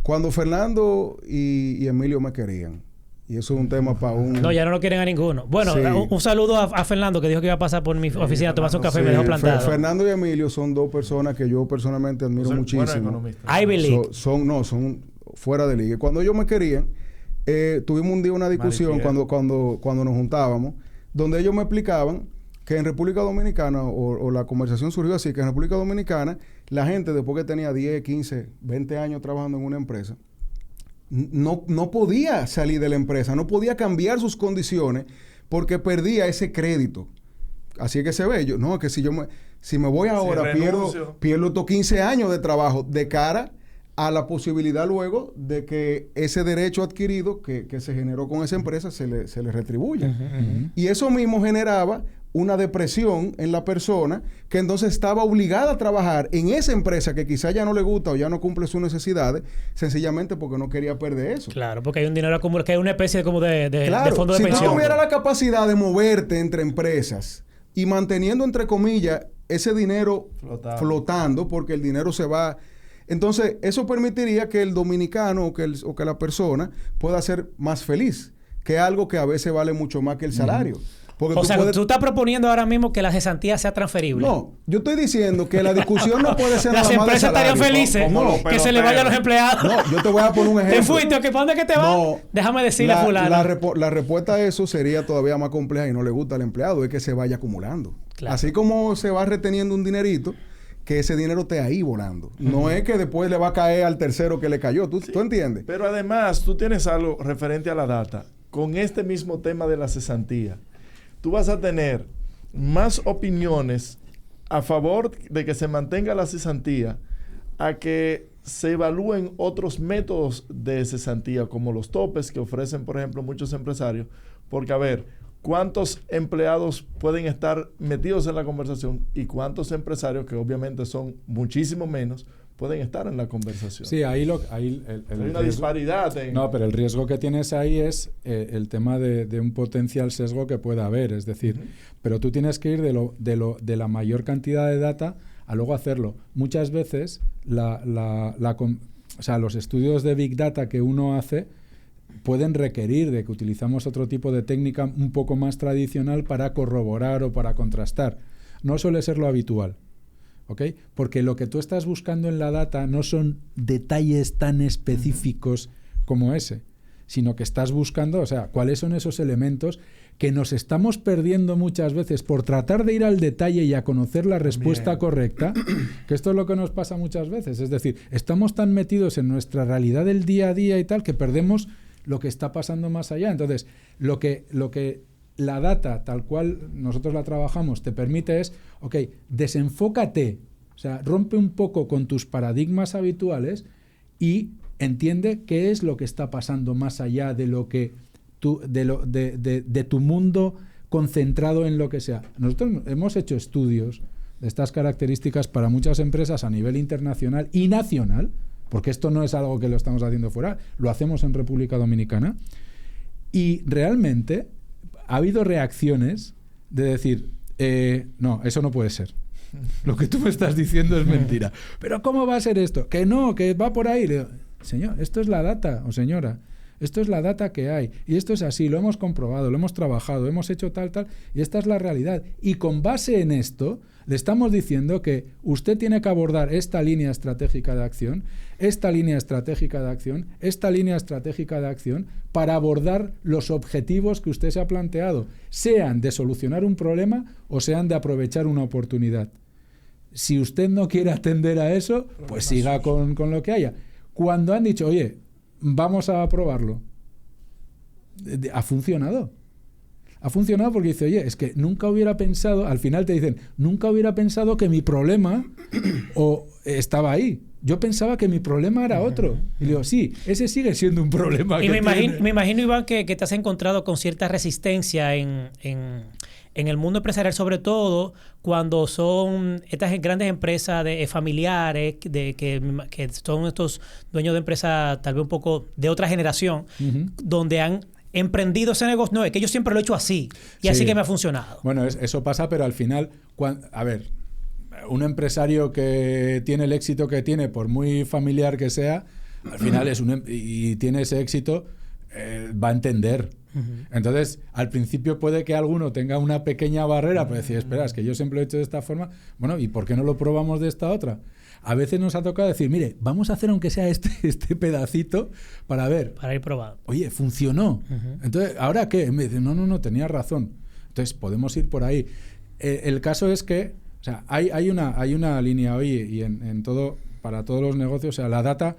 Cuando Fernando y Emilio me querían, y eso es un tema para un... No, ya no lo quieren a ninguno. Bueno, sí. un saludo a Fernando, que dijo que iba a pasar por mi oficina a tomarse un café y me dejó plantado. Fernando y Emilio son dos personas que yo personalmente admiro muchísimo. Ivy League. Son fuera de liga. Cuando ellos me querían, tuvimos un día una discusión cuando nos juntábamos, donde ellos me explicaban que en República Dominicana, o la conversación surgió así, que en República Dominicana, la gente después que tenía 10, 15, 20 años trabajando en una empresa, no podía salir de la empresa, no podía cambiar sus condiciones porque perdía ese crédito. Así es que se ve. Que si me voy ahora, pierdo estos 15 años de trabajo de cara a la posibilidad luego de que ese derecho adquirido que se generó con esa empresa se le retribuya. Y eso mismo generaba una depresión en la persona que entonces estaba obligada a trabajar en esa empresa que quizá ya no le gusta o ya no cumple sus necesidades, sencillamente porque no quería perder eso. Claro, porque hay un dinero acumulado, que hay una especie de fondo de pensión. Si tú tuvieras la capacidad de moverte entre empresas y manteniendo, entre comillas, ese dinero flotando, porque el dinero se va... Entonces, eso permitiría que el dominicano o que la persona pueda ser más feliz, que es algo que a veces vale mucho más que el salario. Porque tú estás proponiendo ahora mismo que la cesantía sea transferible. No, yo estoy diciendo que la discusión no puede ser las nada más de salario. Las empresas estarían felices que se le vayan a los empleados. No, yo te voy a poner un ejemplo. ¿Te fuiste? ¿Para dónde que te vas? No, déjame decirle a fulano. La respuesta a eso sería todavía más compleja y no le gusta al empleado, es que se vaya acumulando. Claro. Así como se va reteniendo un dinerito, que ese dinero esté ahí volando. No es que después le va a caer al tercero que le cayó. ¿Tú entiendes? Pero además, tú tienes algo referente a la data. Con este mismo tema de la cesantía, tú vas a tener más opiniones a favor de que se mantenga la cesantía a que se evalúen otros métodos de cesantía, como los topes que ofrecen, por ejemplo, muchos empresarios. Porque, a ver, ¿cuántos empleados pueden estar metidos en la conversación y cuántos empresarios, que obviamente son muchísimo menos, pueden estar en la conversación? Sí, hay una disparidad. No, pero el riesgo que tienes ahí es el tema de un potencial sesgo que pueda haber. Es decir, pero tú tienes que ir de la mayor cantidad de data a luego hacerlo. Muchas veces los estudios de Big Data que uno hace pueden requerir de que utilizamos otro tipo de técnica un poco más tradicional para corroborar o para contrastar. No suele ser lo habitual, ¿ok? Porque lo que tú estás buscando en la data no son detalles tan específicos como ese, sino que estás buscando, o sea, cuáles son esos elementos que nos estamos perdiendo muchas veces por tratar de ir al detalle y a conocer la respuesta correcta, que esto es lo que nos pasa muchas veces. Es decir, estamos tan metidos en nuestra realidad del día a día y tal que perdemos lo que está pasando más allá. Entonces, lo que la data, tal cual nosotros la trabajamos, te permite es, ok, desenfócate, o sea, rompe un poco con tus paradigmas habituales y entiende qué es lo que está pasando más allá de lo que de tu mundo concentrado en lo que sea. Nosotros hemos hecho estudios de estas características para muchas empresas a nivel internacional y nacional, porque esto no es algo que lo estamos haciendo fuera, lo hacemos en República Dominicana, y realmente ha habido reacciones de decir, no, eso no puede ser. Lo que tú me estás diciendo es mentira. ¿Pero cómo va a ser esto? Que no, que va por ahí. Le digo, señor, esto es la data, o señora. Esto es la data que hay. Y esto es así, lo hemos comprobado, lo hemos trabajado, hemos hecho tal, y esta es la realidad. Y con base en esto, le estamos diciendo que usted tiene que abordar esta línea estratégica de acción, esta línea estratégica de acción, esta línea estratégica de acción, para abordar los objetivos que usted se ha planteado, sean de solucionar un problema o sean de aprovechar una oportunidad. Si usted no quiere atender a eso, pues siga con lo que haya. Cuando han dicho, oye, vamos a probarlo, ha funcionado. Ha funcionado porque dice, oye, es que nunca hubiera pensado, al final te dicen, nunca hubiera pensado que mi problema estaba ahí. Yo pensaba que mi problema era otro. Y digo, sí, ese sigue siendo un problema. Y me imagino, Iván, que te has encontrado con cierta resistencia en el mundo empresarial, sobre todo cuando son estas grandes empresas familiares, que son estos dueños de empresas tal vez un poco de otra generación, donde han emprendido ese negocio. No, es que yo siempre lo he hecho así y así que me ha funcionado. Bueno, eso pasa, pero al final, a ver, un empresario que tiene el éxito que tiene, por muy familiar que sea, al final y tiene ese éxito, va a entender. Entonces, al principio puede que alguno tenga una pequeña barrera para decir, espera, es que yo siempre lo he hecho de esta forma. Bueno, ¿y por qué no lo probamos de esta otra? A veces nos ha tocado decir, mire, vamos a hacer aunque sea este pedacito para ver. Para ir probando. Oye, funcionó. Entonces, ¿ahora qué? Me dice, no, tenías razón. Entonces, podemos ir por ahí. El caso es que, o sea, hay una línea hoy y en todo, para todos los negocios, o sea, la data,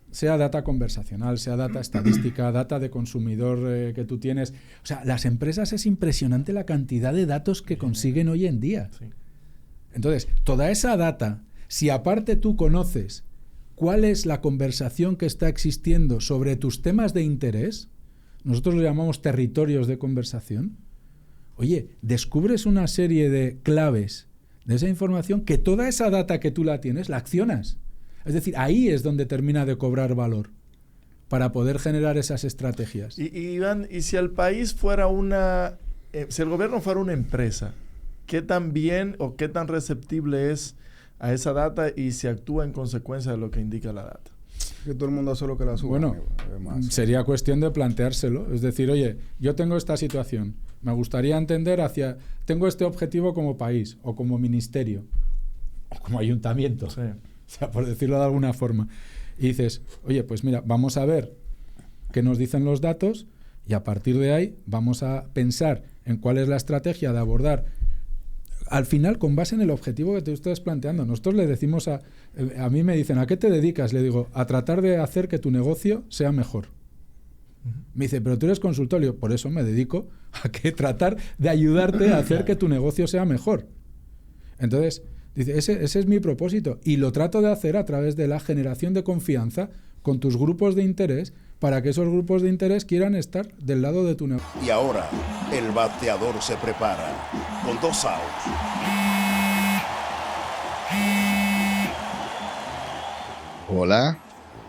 sea data conversacional, sea data estadística, data de consumidor que tú tienes. O sea, las empresas es impresionante la cantidad de datos que consiguen hoy en día. Sí. Entonces, toda esa data, si aparte tú conoces cuál es la conversación que está existiendo sobre tus temas de interés, nosotros lo llamamos territorios de conversación, oye, descubres una serie de claves de esa información que toda esa data que tú la tienes, la accionas. Es decir, ahí es donde termina de cobrar valor para poder generar esas estrategias. Iván, y si el país fuera si el gobierno fuera una empresa, ¿qué tan bien o qué tan receptible es a esa data y se actúa en consecuencia de lo que indica la data? Que todo el mundo hace lo que la sube. Bueno, sería cuestión de planteárselo. Es decir, oye, yo tengo esta situación, me gustaría entender tengo este objetivo como país, o como ministerio, o como ayuntamiento. Sí. O sea, por decirlo de alguna forma. Y dices, oye, pues mira, vamos a ver qué nos dicen los datos y a partir de ahí vamos a pensar en cuál es la estrategia de abordar. Al final, con base en el objetivo que te estás planteando, nosotros le decimos a mí me dicen, ¿a qué te dedicas? Le digo, a tratar de hacer que tu negocio sea mejor. Me dice, pero tú eres consultor. Le digo, por eso me dedico a tratar de ayudarte a hacer que tu negocio sea mejor. Entonces, dice, ese es mi propósito y lo trato de hacer a través de la generación de confianza con tus grupos de interés para que esos grupos de interés quieran estar del lado de tu negocio. Y ahora, el bateador se prepara con 2 outs. Hola.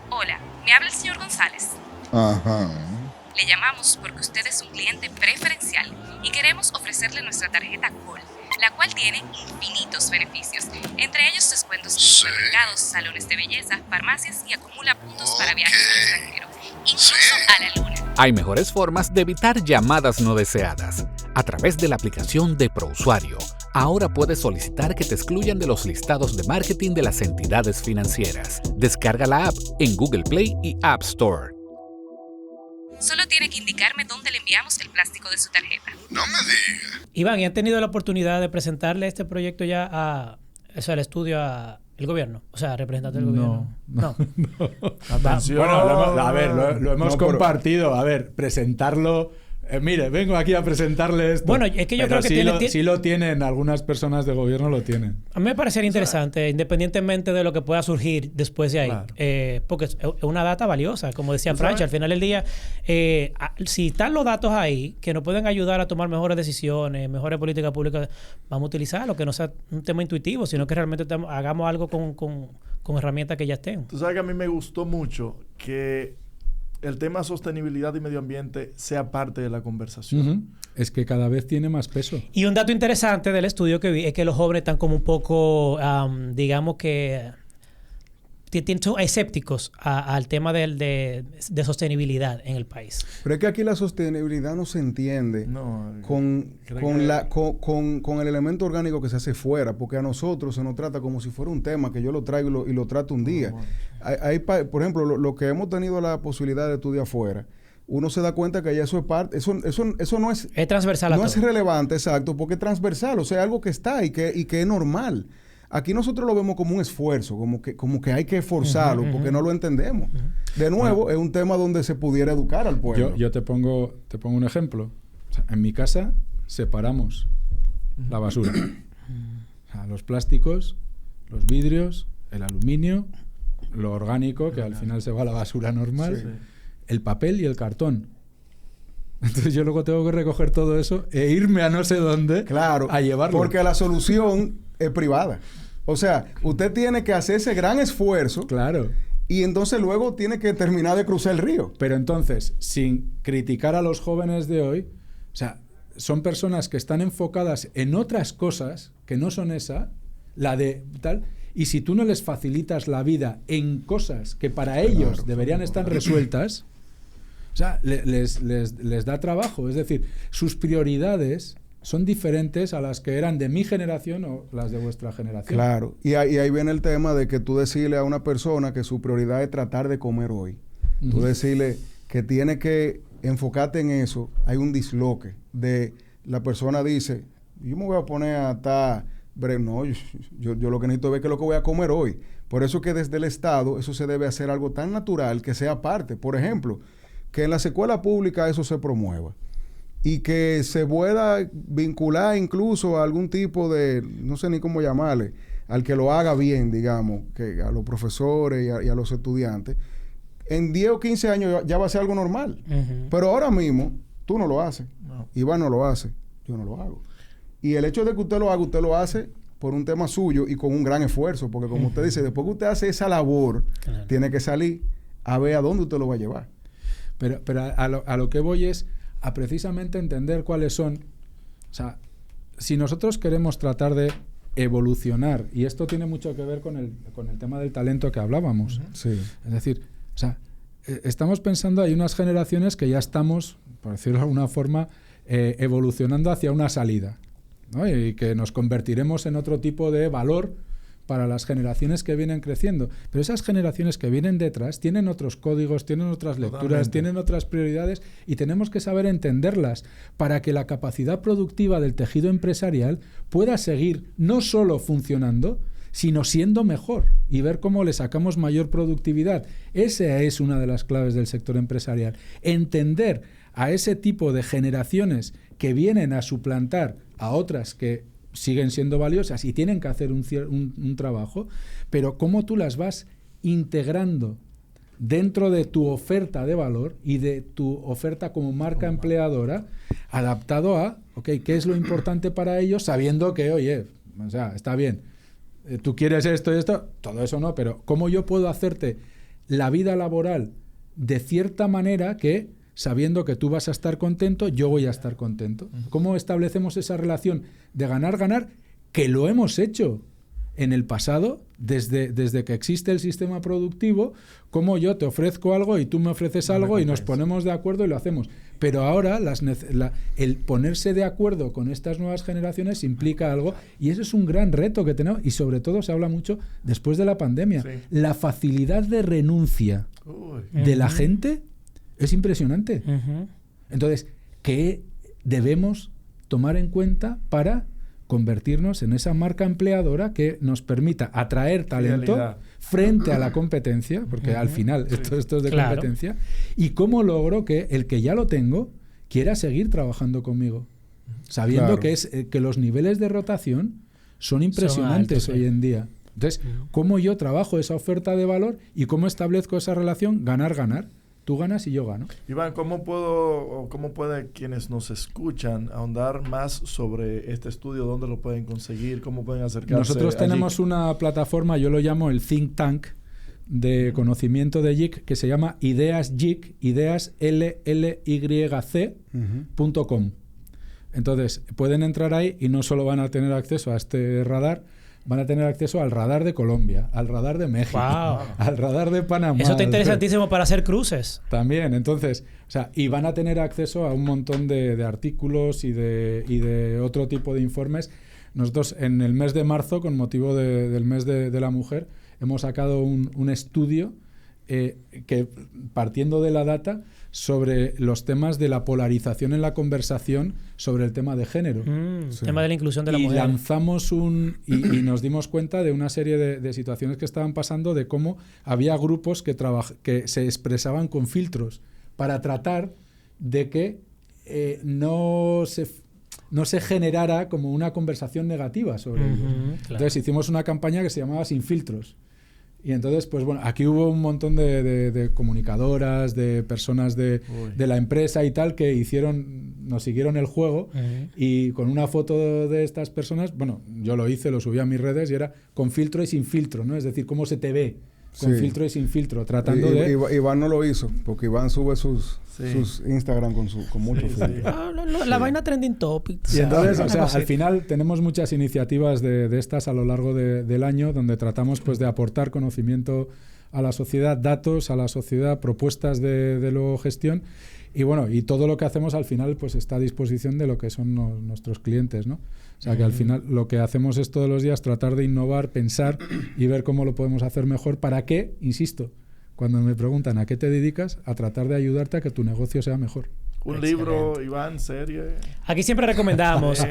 Hola, me habla el señor González. Ajá. Le llamamos porque usted es un cliente preferencial y queremos ofrecerle nuestra tarjeta Gold, la cual tiene infinitos beneficios, entre ellos descuentos en supermercados, salones de belleza, farmacias y acumula puntos para viajes al extranjero, incluso a la luna. Hay mejores formas de evitar llamadas no deseadas. A través de la aplicación de ProUsuario, ahora puedes solicitar que te excluyan de los listados de marketing de las entidades financieras. Descarga la app en Google Play y App Store. Solo tiene que indicarme dónde le enviamos el plástico de su tarjeta. No me digas. Iván, ¿y han tenido la oportunidad de presentarle este proyecto ya al estudio al gobierno? O sea, representante del gobierno. No. Atención. Bueno, lo hemos compartido. A ver, presentarlo. Mire, vengo aquí a presentarle esto. Bueno, es que yo creo que sí lo tienen, algunas personas de gobierno lo tienen. A mí me parecería interesante, independientemente de lo que pueda surgir después de ahí. Claro. Porque es una data valiosa, como decía Francia, al final del día, si están los datos ahí, que nos pueden ayudar a tomar mejores decisiones, mejores políticas públicas, vamos a utilizarlo, que no sea un tema intuitivo, sino que realmente hagamos algo con herramientas que ya estén. Tú sabes que a mí me gustó mucho que el tema sostenibilidad y medio ambiente sea parte de la conversación. Es que cada vez tiene más peso. Y un dato interesante del estudio que vi es que los jóvenes están como un poco, digamos que son escépticos al tema de sostenibilidad en el país. Pero es que aquí la sostenibilidad no se entiende con el elemento orgánico que se hace fuera, porque a nosotros se nos trata como si fuera un tema que yo lo traigo y lo trato un día. Por ejemplo, lo que hemos tenido la posibilidad de estudiar afuera, uno se da cuenta que ya eso es parte, eso no es... Es transversal a todo. No es relevante, exacto, porque es transversal, o sea, algo que está y que es normal. Aquí nosotros lo vemos como un esfuerzo, como que hay que forzarlo, porque no lo entendemos. De nuevo, es un tema donde se pudiera educar al pueblo. Yo te pongo un ejemplo. O sea, en mi casa separamos la basura. O sea, los plásticos, los vidrios, el aluminio, lo orgánico, que al final se va a la basura normal, el papel y el cartón. Entonces yo luego tengo que recoger todo eso e irme a no sé dónde a llevarlo. Porque la solución es privada. O sea, usted tiene que hacer ese gran esfuerzo. Claro. Y entonces luego tiene que terminar de cruzar el río. Pero entonces, sin criticar a los jóvenes de hoy, o sea, son personas que están enfocadas en otras cosas que no son esa, la de tal, y si tú no les facilitas la vida en cosas que para ellos deberían estar resueltas, o sea, les da trabajo. Es decir, sus prioridades son diferentes a las que eran de mi generación o las de vuestra generación. Claro. Y ahí viene el tema de que tú decirle a una persona que su prioridad es tratar de comer hoy. Tú decirle que tiene que enfocarte en eso. Hay un disloque de la persona dice, yo me voy a poner a estar... No, yo lo que necesito es ver qué es lo que voy a comer hoy. Por eso que desde el Estado eso se debe hacer algo tan natural que sea parte. Por ejemplo, que en las escuelas públicas eso se promueva. Y que se pueda vincular incluso a algún tipo de, no sé ni cómo llamarle, al que lo haga bien, digamos, que a los profesores y a los estudiantes. En 10 o 15 años ya va a ser algo normal. Pero ahora mismo, tú no lo haces. Iván no lo hace. Yo no lo hago. Y el hecho de que usted lo hace por un tema suyo y con un gran esfuerzo. Porque como usted dice, después que usted hace esa labor, tiene que salir a ver a dónde usted lo va a llevar. Pero a lo que voy es a precisamente entender cuáles son... O sea, si nosotros queremos tratar de evolucionar, y esto tiene mucho que ver con el tema del talento que hablábamos. Sí. Es decir, o sea, estamos pensando, hay unas generaciones que ya estamos, por decirlo de alguna forma, evolucionando hacia una salida, ¿no? Y que nos convertiremos en otro tipo de valor para las generaciones que vienen creciendo. Pero esas generaciones que vienen detrás tienen otros códigos, tienen otras lecturas, tienen otras prioridades y tenemos que saber entenderlas para que la capacidad productiva del tejido empresarial pueda seguir no solo funcionando, sino siendo mejor y ver cómo le sacamos mayor productividad. Esa es una de las claves del sector empresarial. Entender a ese tipo de generaciones que vienen a suplantar a otras que siguen siendo valiosas y tienen que hacer un trabajo, pero cómo tú las vas integrando dentro de tu oferta de valor y de tu oferta como marca empleadora, adaptado a, ¿qué es lo importante para ellos? Sabiendo que, oye, o sea, está bien, tú quieres esto y esto, todo eso no, pero ¿cómo yo puedo hacerte la vida laboral de cierta manera que, sabiendo que tú vas a estar contento, yo voy a estar contento? ¿Cómo establecemos esa relación de ganar-ganar? Que lo hemos hecho en el pasado, desde que existe el sistema productivo, como yo te ofrezco algo y tú me ofreces algo y nos ponemos de acuerdo y lo hacemos. Pero ahora el ponerse de acuerdo con estas nuevas generaciones implica algo y eso es un gran reto que tenemos y sobre todo se habla mucho después de la pandemia. Sí. La facilidad de renuncia de la gente es impresionante. Entonces, ¿qué debemos tomar en cuenta para convertirnos en esa marca empleadora que nos permita atraer talento frente a la competencia? Porque al final esto es de competencia. ¿Y cómo logro que el que ya lo tengo quiera seguir trabajando conmigo? Sabiendo que los niveles de rotación son impresionantes hoy en día. Entonces, ¿cómo yo trabajo esa oferta de valor y cómo establezco esa relación ganar-ganar? Tú ganas y yo gano. Iván, ¿cómo puede quienes nos escuchan ahondar más sobre este estudio? ¿Dónde lo pueden conseguir? ¿Cómo pueden acercarse? Nosotros tenemos una plataforma, yo lo llamo el Think Tank de conocimiento de JIC, que se llama Ideas JIC, ideasLLYC.com. Entonces, pueden entrar ahí y no solo van a tener acceso a este radar, van a tener acceso al radar de Colombia, al radar de México, Wow. al radar de Panamá. Eso está interesantísimo para hacer cruces. También, entonces, o sea, y van a tener acceso a un montón de artículos y de otro tipo de informes. Nosotros en el mes de marzo, con motivo del mes de la mujer, hemos sacado un estudio que, partiendo de la data, sobre los temas de la polarización en la conversación sobre el tema de género. Sí. Tema de la inclusión de la mujer. Y lanzamos y nos dimos cuenta de una serie de situaciones que estaban pasando, de cómo había grupos que se expresaban con filtros para tratar de que no se generara como una conversación negativa sobre ellos. Claro. Entonces hicimos una campaña que se llamaba Sin Filtros. Y entonces, pues bueno, aquí hubo un montón de comunicadoras, de personas de la empresa y tal, que nos siguieron el juego, y con una foto de estas personas, bueno, yo lo hice, lo subí a mis redes y era con filtro y sin filtro, ¿no? Es decir, cómo se te ve con filtro y sin filtro, tratando de... Iván no lo hizo, porque Iván sube sus Instagram con mucho filtro. La vaina trending topic. Y entonces, o sea, al final tenemos muchas iniciativas de estas a lo largo del año, donde tratamos pues de aportar conocimiento a la sociedad, datos a la sociedad, propuestas de luego gestión, y bueno, y todo lo que hacemos al final pues está a disposición de lo que son nuestros clientes, ¿no? O sea, que al final lo que hacemos es todos los días tratar de innovar, pensar y ver cómo lo podemos hacer mejor. ¿Para qué? Insisto, cuando me preguntan a qué te dedicas, a tratar de ayudarte a que tu negocio sea mejor. Un libro, Iván, serie. Aquí siempre recomendamos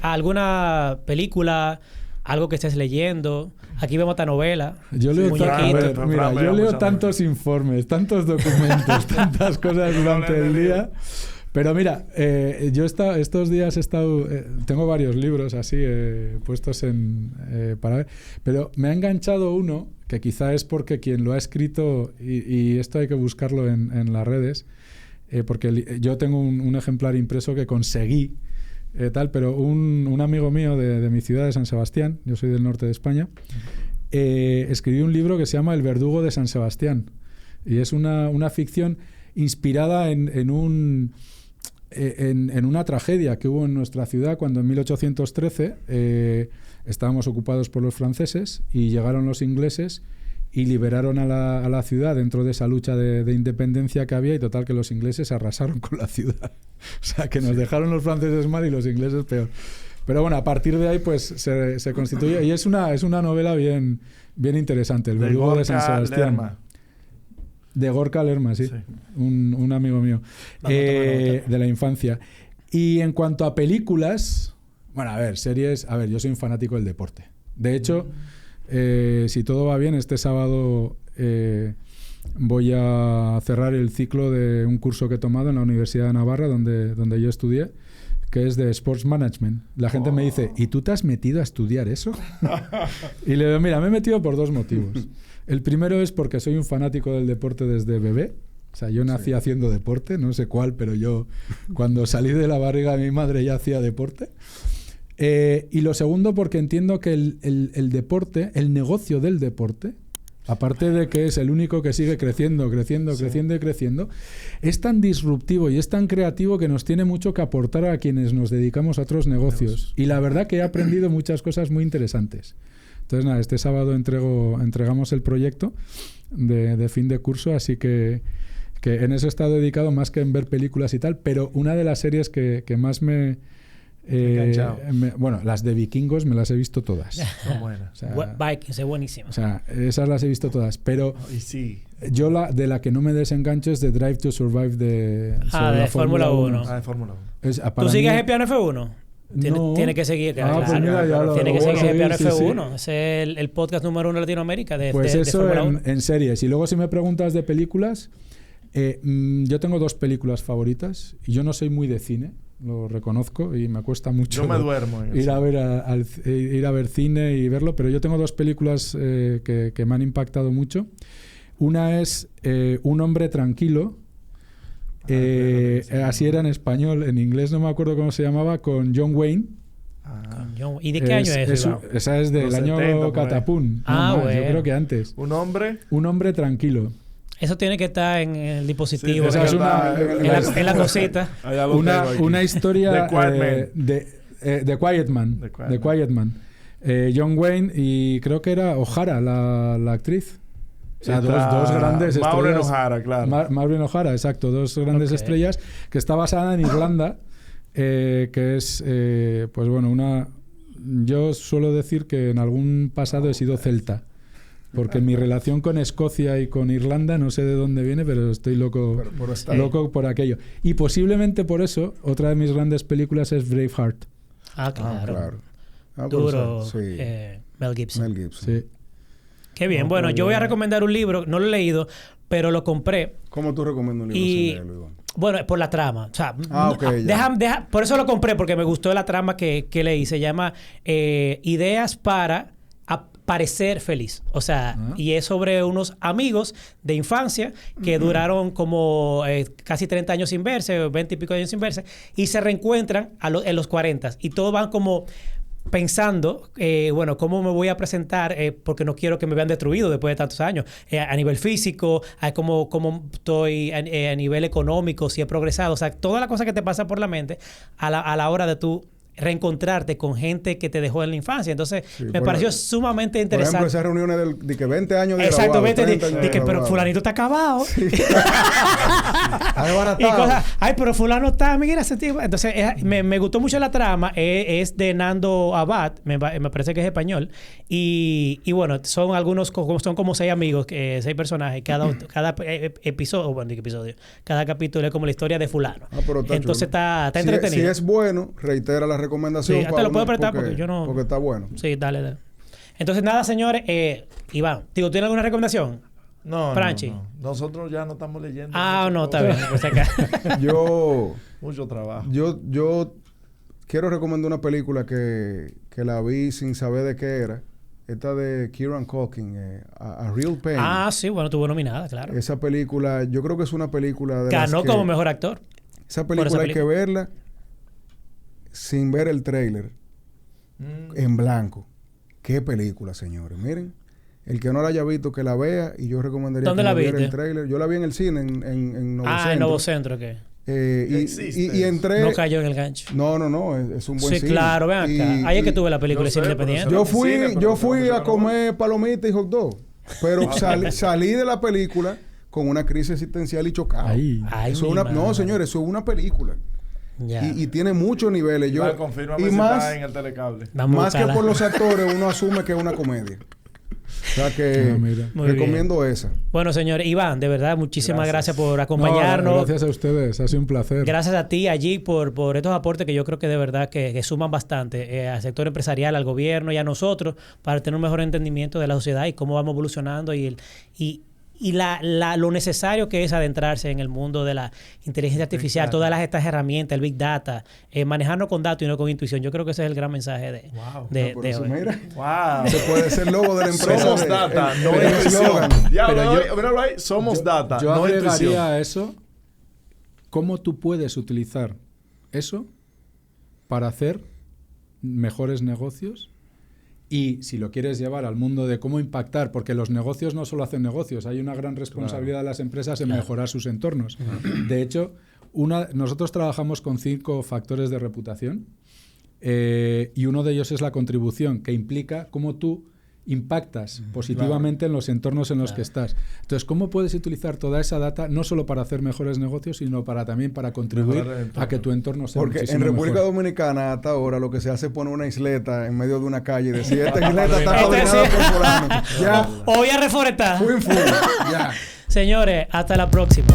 alguna película, algo que estés leyendo. Aquí vemos esta novela. Yo leo tantos informes, tantos documentos, tantas cosas durante el día. Pero mira, yo estos días he estado... tengo varios libros así puestos para ver, pero me ha enganchado uno, que quizá es porque quien lo ha escrito, y esto hay que buscarlo en las redes, porque yo tengo un ejemplar impreso que conseguí, pero un amigo mío de mi ciudad, de San Sebastián, yo soy del norte de España, escribió un libro que se llama El verdugo de San Sebastián, y es una ficción inspirada en una tragedia que hubo en nuestra ciudad cuando en 1813 estábamos ocupados por los franceses y llegaron los ingleses y liberaron a la ciudad dentro de esa lucha de independencia que había, y total que los ingleses arrasaron con la ciudad. O sea, que nos dejaron los franceses mal y los ingleses peor. Pero bueno, a partir de ahí pues se constituye, y es una novela bien interesante, El verdugo de San Sebastián. Lerma. De Gorka Lerma, sí. Un amigo mío de la infancia. Y en cuanto a películas, bueno, a ver, series, yo soy un fanático del deporte. De hecho, si todo va bien, este sábado voy a cerrar el ciclo de un curso que he tomado en la Universidad de Navarra, donde yo estudié, que es de Sports Management. La gente me dice, ¿y tú te has metido a estudiar eso? Y le digo, mira, me he metido por dos motivos. El primero es porque soy un fanático del deporte desde bebé. O sea, yo nací haciendo deporte, no sé cuál, pero yo cuando salí de la barriga de mi madre ya hacía deporte. Y lo segundo porque entiendo que el deporte, el negocio del deporte, aparte de que es el único que sigue creciendo, es tan disruptivo y es tan creativo que nos tiene mucho que aportar a quienes nos dedicamos a otros negocios. Y la verdad que he aprendido muchas cosas muy interesantes. Entonces, nada, este sábado entregamos el proyecto de fin de curso, así que en eso he estado dedicado más que en ver películas y tal, pero una de las series que más bueno, las de vikingos me las he visto todas. Son buenas. O sea, Vikings es buenísimo. O sea, esas las he visto todas, pero yo de la que no me desengancho es de Drive to Survive de Fórmula 1. De Fórmula 1. ¿Tú sigues el piano F1? Tiene que seguir. Tiene que seguir el piano F1. Ese es el podcast número 1 de Latinoamérica de Fórmula 1. En series. Y luego si me preguntas de películas, yo tengo dos películas favoritas y yo no soy muy de cine, lo reconozco, y me cuesta mucho yo me duermo ir a ver cine y verlo, pero yo tengo dos películas que me han impactado mucho. Una es Un hombre tranquilo, así era en español, en inglés no me acuerdo cómo se llamaba, con John Wayne. ¿Y de qué año es eso? Esa es del año 70, Catapún. Bueno. Yo creo que antes. Un hombre tranquilo. Eso tiene que estar en el dispositivo, sí, en la cosita. Una historia de Quiet Man. John Wayne y creo que era O'Hara, la actriz. O sea, dos grandes Maureen estrellas. O'Hara, claro. Maureen O'Hara, exacto. Dos grandes estrellas que está basada en Irlanda, que es, pues bueno, yo suelo decir que en algún pasado he sido celta. Porque mi relación con Escocia y con Irlanda no sé de dónde viene, pero estoy loco por aquello. Y posiblemente por eso, otra de mis grandes películas es Braveheart. Claro. Duro. Sí. Mel Gibson. Sí. Qué bien. Bueno, yo voy a recomendar un libro. No lo he leído, pero lo compré. ¿Cómo tú recomiendas un libro sin leerlo, Iván? Bueno, por la trama. O sea, por eso lo compré, porque me gustó la trama que leí. Se llama Ideas para parecer feliz. O sea, y es sobre unos amigos de infancia que duraron como casi 30 años sin verse, 20 y pico años sin verse, y se reencuentran en los 40. Y todos van como pensando, bueno, ¿cómo me voy a presentar? Porque no quiero que me vean destruido después de tantos años. A nivel físico, cómo estoy a nivel económico, si he progresado. O sea, toda la cosa que te pasa por la mente a la hora de tú reencontrarte con gente que te dejó en la infancia. Entonces, me pareció sumamente interesante. Por ejemplo, esas reuniones de que 20 años de exacto, graduado, 20 de que, pero fulanito está acabado. Sí. Y cosas, pero fulano está, mira ese tipo. Entonces, me gustó mucho la trama. Es de Nando Abad, me parece que es español. Y bueno, son como 6 amigos, 6 personajes. Cada episodio, cada capítulo es como la historia de fulano. Entonces está entretenido. Si es bueno, reitera la recomendación. Sí, te lo puedo apretar porque yo no... Porque está bueno. Sí, dale. Entonces, nada, señores. Iván, ¿tienes alguna recomendación? No, Franchi. no. Nosotros ya no estamos leyendo. No, está bien. Pues acá. Mucho trabajo. Yo quiero recomendar una película que la vi sin saber de qué era. Esta de Kieran Culkin, A Real Pain. Sí, bueno, estuvo nominada, claro. Esa película, yo creo que es una película de ganó como mejor actor. Esa película hay que verla sin ver el tráiler en blanco. Qué película, señores. Miren, el que no la haya visto, que la vea, y yo recomendaría que viera el tráiler. Yo la vi en el cine, en Novo Centro. En Novo Centro, ¿qué? Y entré... No cayó en el gancho. No, es un buen cine. Sí, claro, ven acá. Ahí es que tuve la película Cine Independiente. Yo fui a comer palomitas y hot dog, pero salí de la película con una crisis existencial y chocado. No, señores, eso es una película. Y tiene muchos niveles. Y más en el telecable. Más que por los actores, uno asume que es una comedia. O sea que recomiendo esa. Bueno, señor Iván, de verdad, muchísimas gracias por acompañarnos. Gracias a ustedes, ha sido un placer. Gracias a ti allí por estos aportes que yo creo que de verdad que suman bastante al sector empresarial, al gobierno y a nosotros para tener un mejor entendimiento de la sociedad y cómo vamos evolucionando y lo necesario que es adentrarse en el mundo de la inteligencia artificial, todas estas herramientas, el Big Data, manejarnos con datos y no con intuición. Yo creo que ese es el gran mensaje de hoy. Mira, se puede ser logo de la empresa. Somos data, no intuición. Míralo ahí, somos data, yo no agregaría intuición. a eso cómo tú puedes utilizar eso para hacer mejores negocios. Y si lo quieres llevar al mundo de cómo impactar, porque los negocios no solo hacen negocios, hay una gran responsabilidad de las empresas en mejorar sus entornos. De hecho, nosotros trabajamos con 5 factores de reputación y uno de ellos es la contribución, que implica cómo tú impactas positivamente en los entornos en los que estás. Entonces, ¿cómo puedes utilizar toda esa data no solo para hacer mejores negocios, sino también para contribuir a que tu entorno sea porque muchísimo en República mejor? Dominicana hasta ahora lo que se hace es poner una isleta en medio de una calle y decir, esta isleta está coordinada por fulano. Ya. O voy a reforestar. Full. Ya. Señores, hasta la próxima.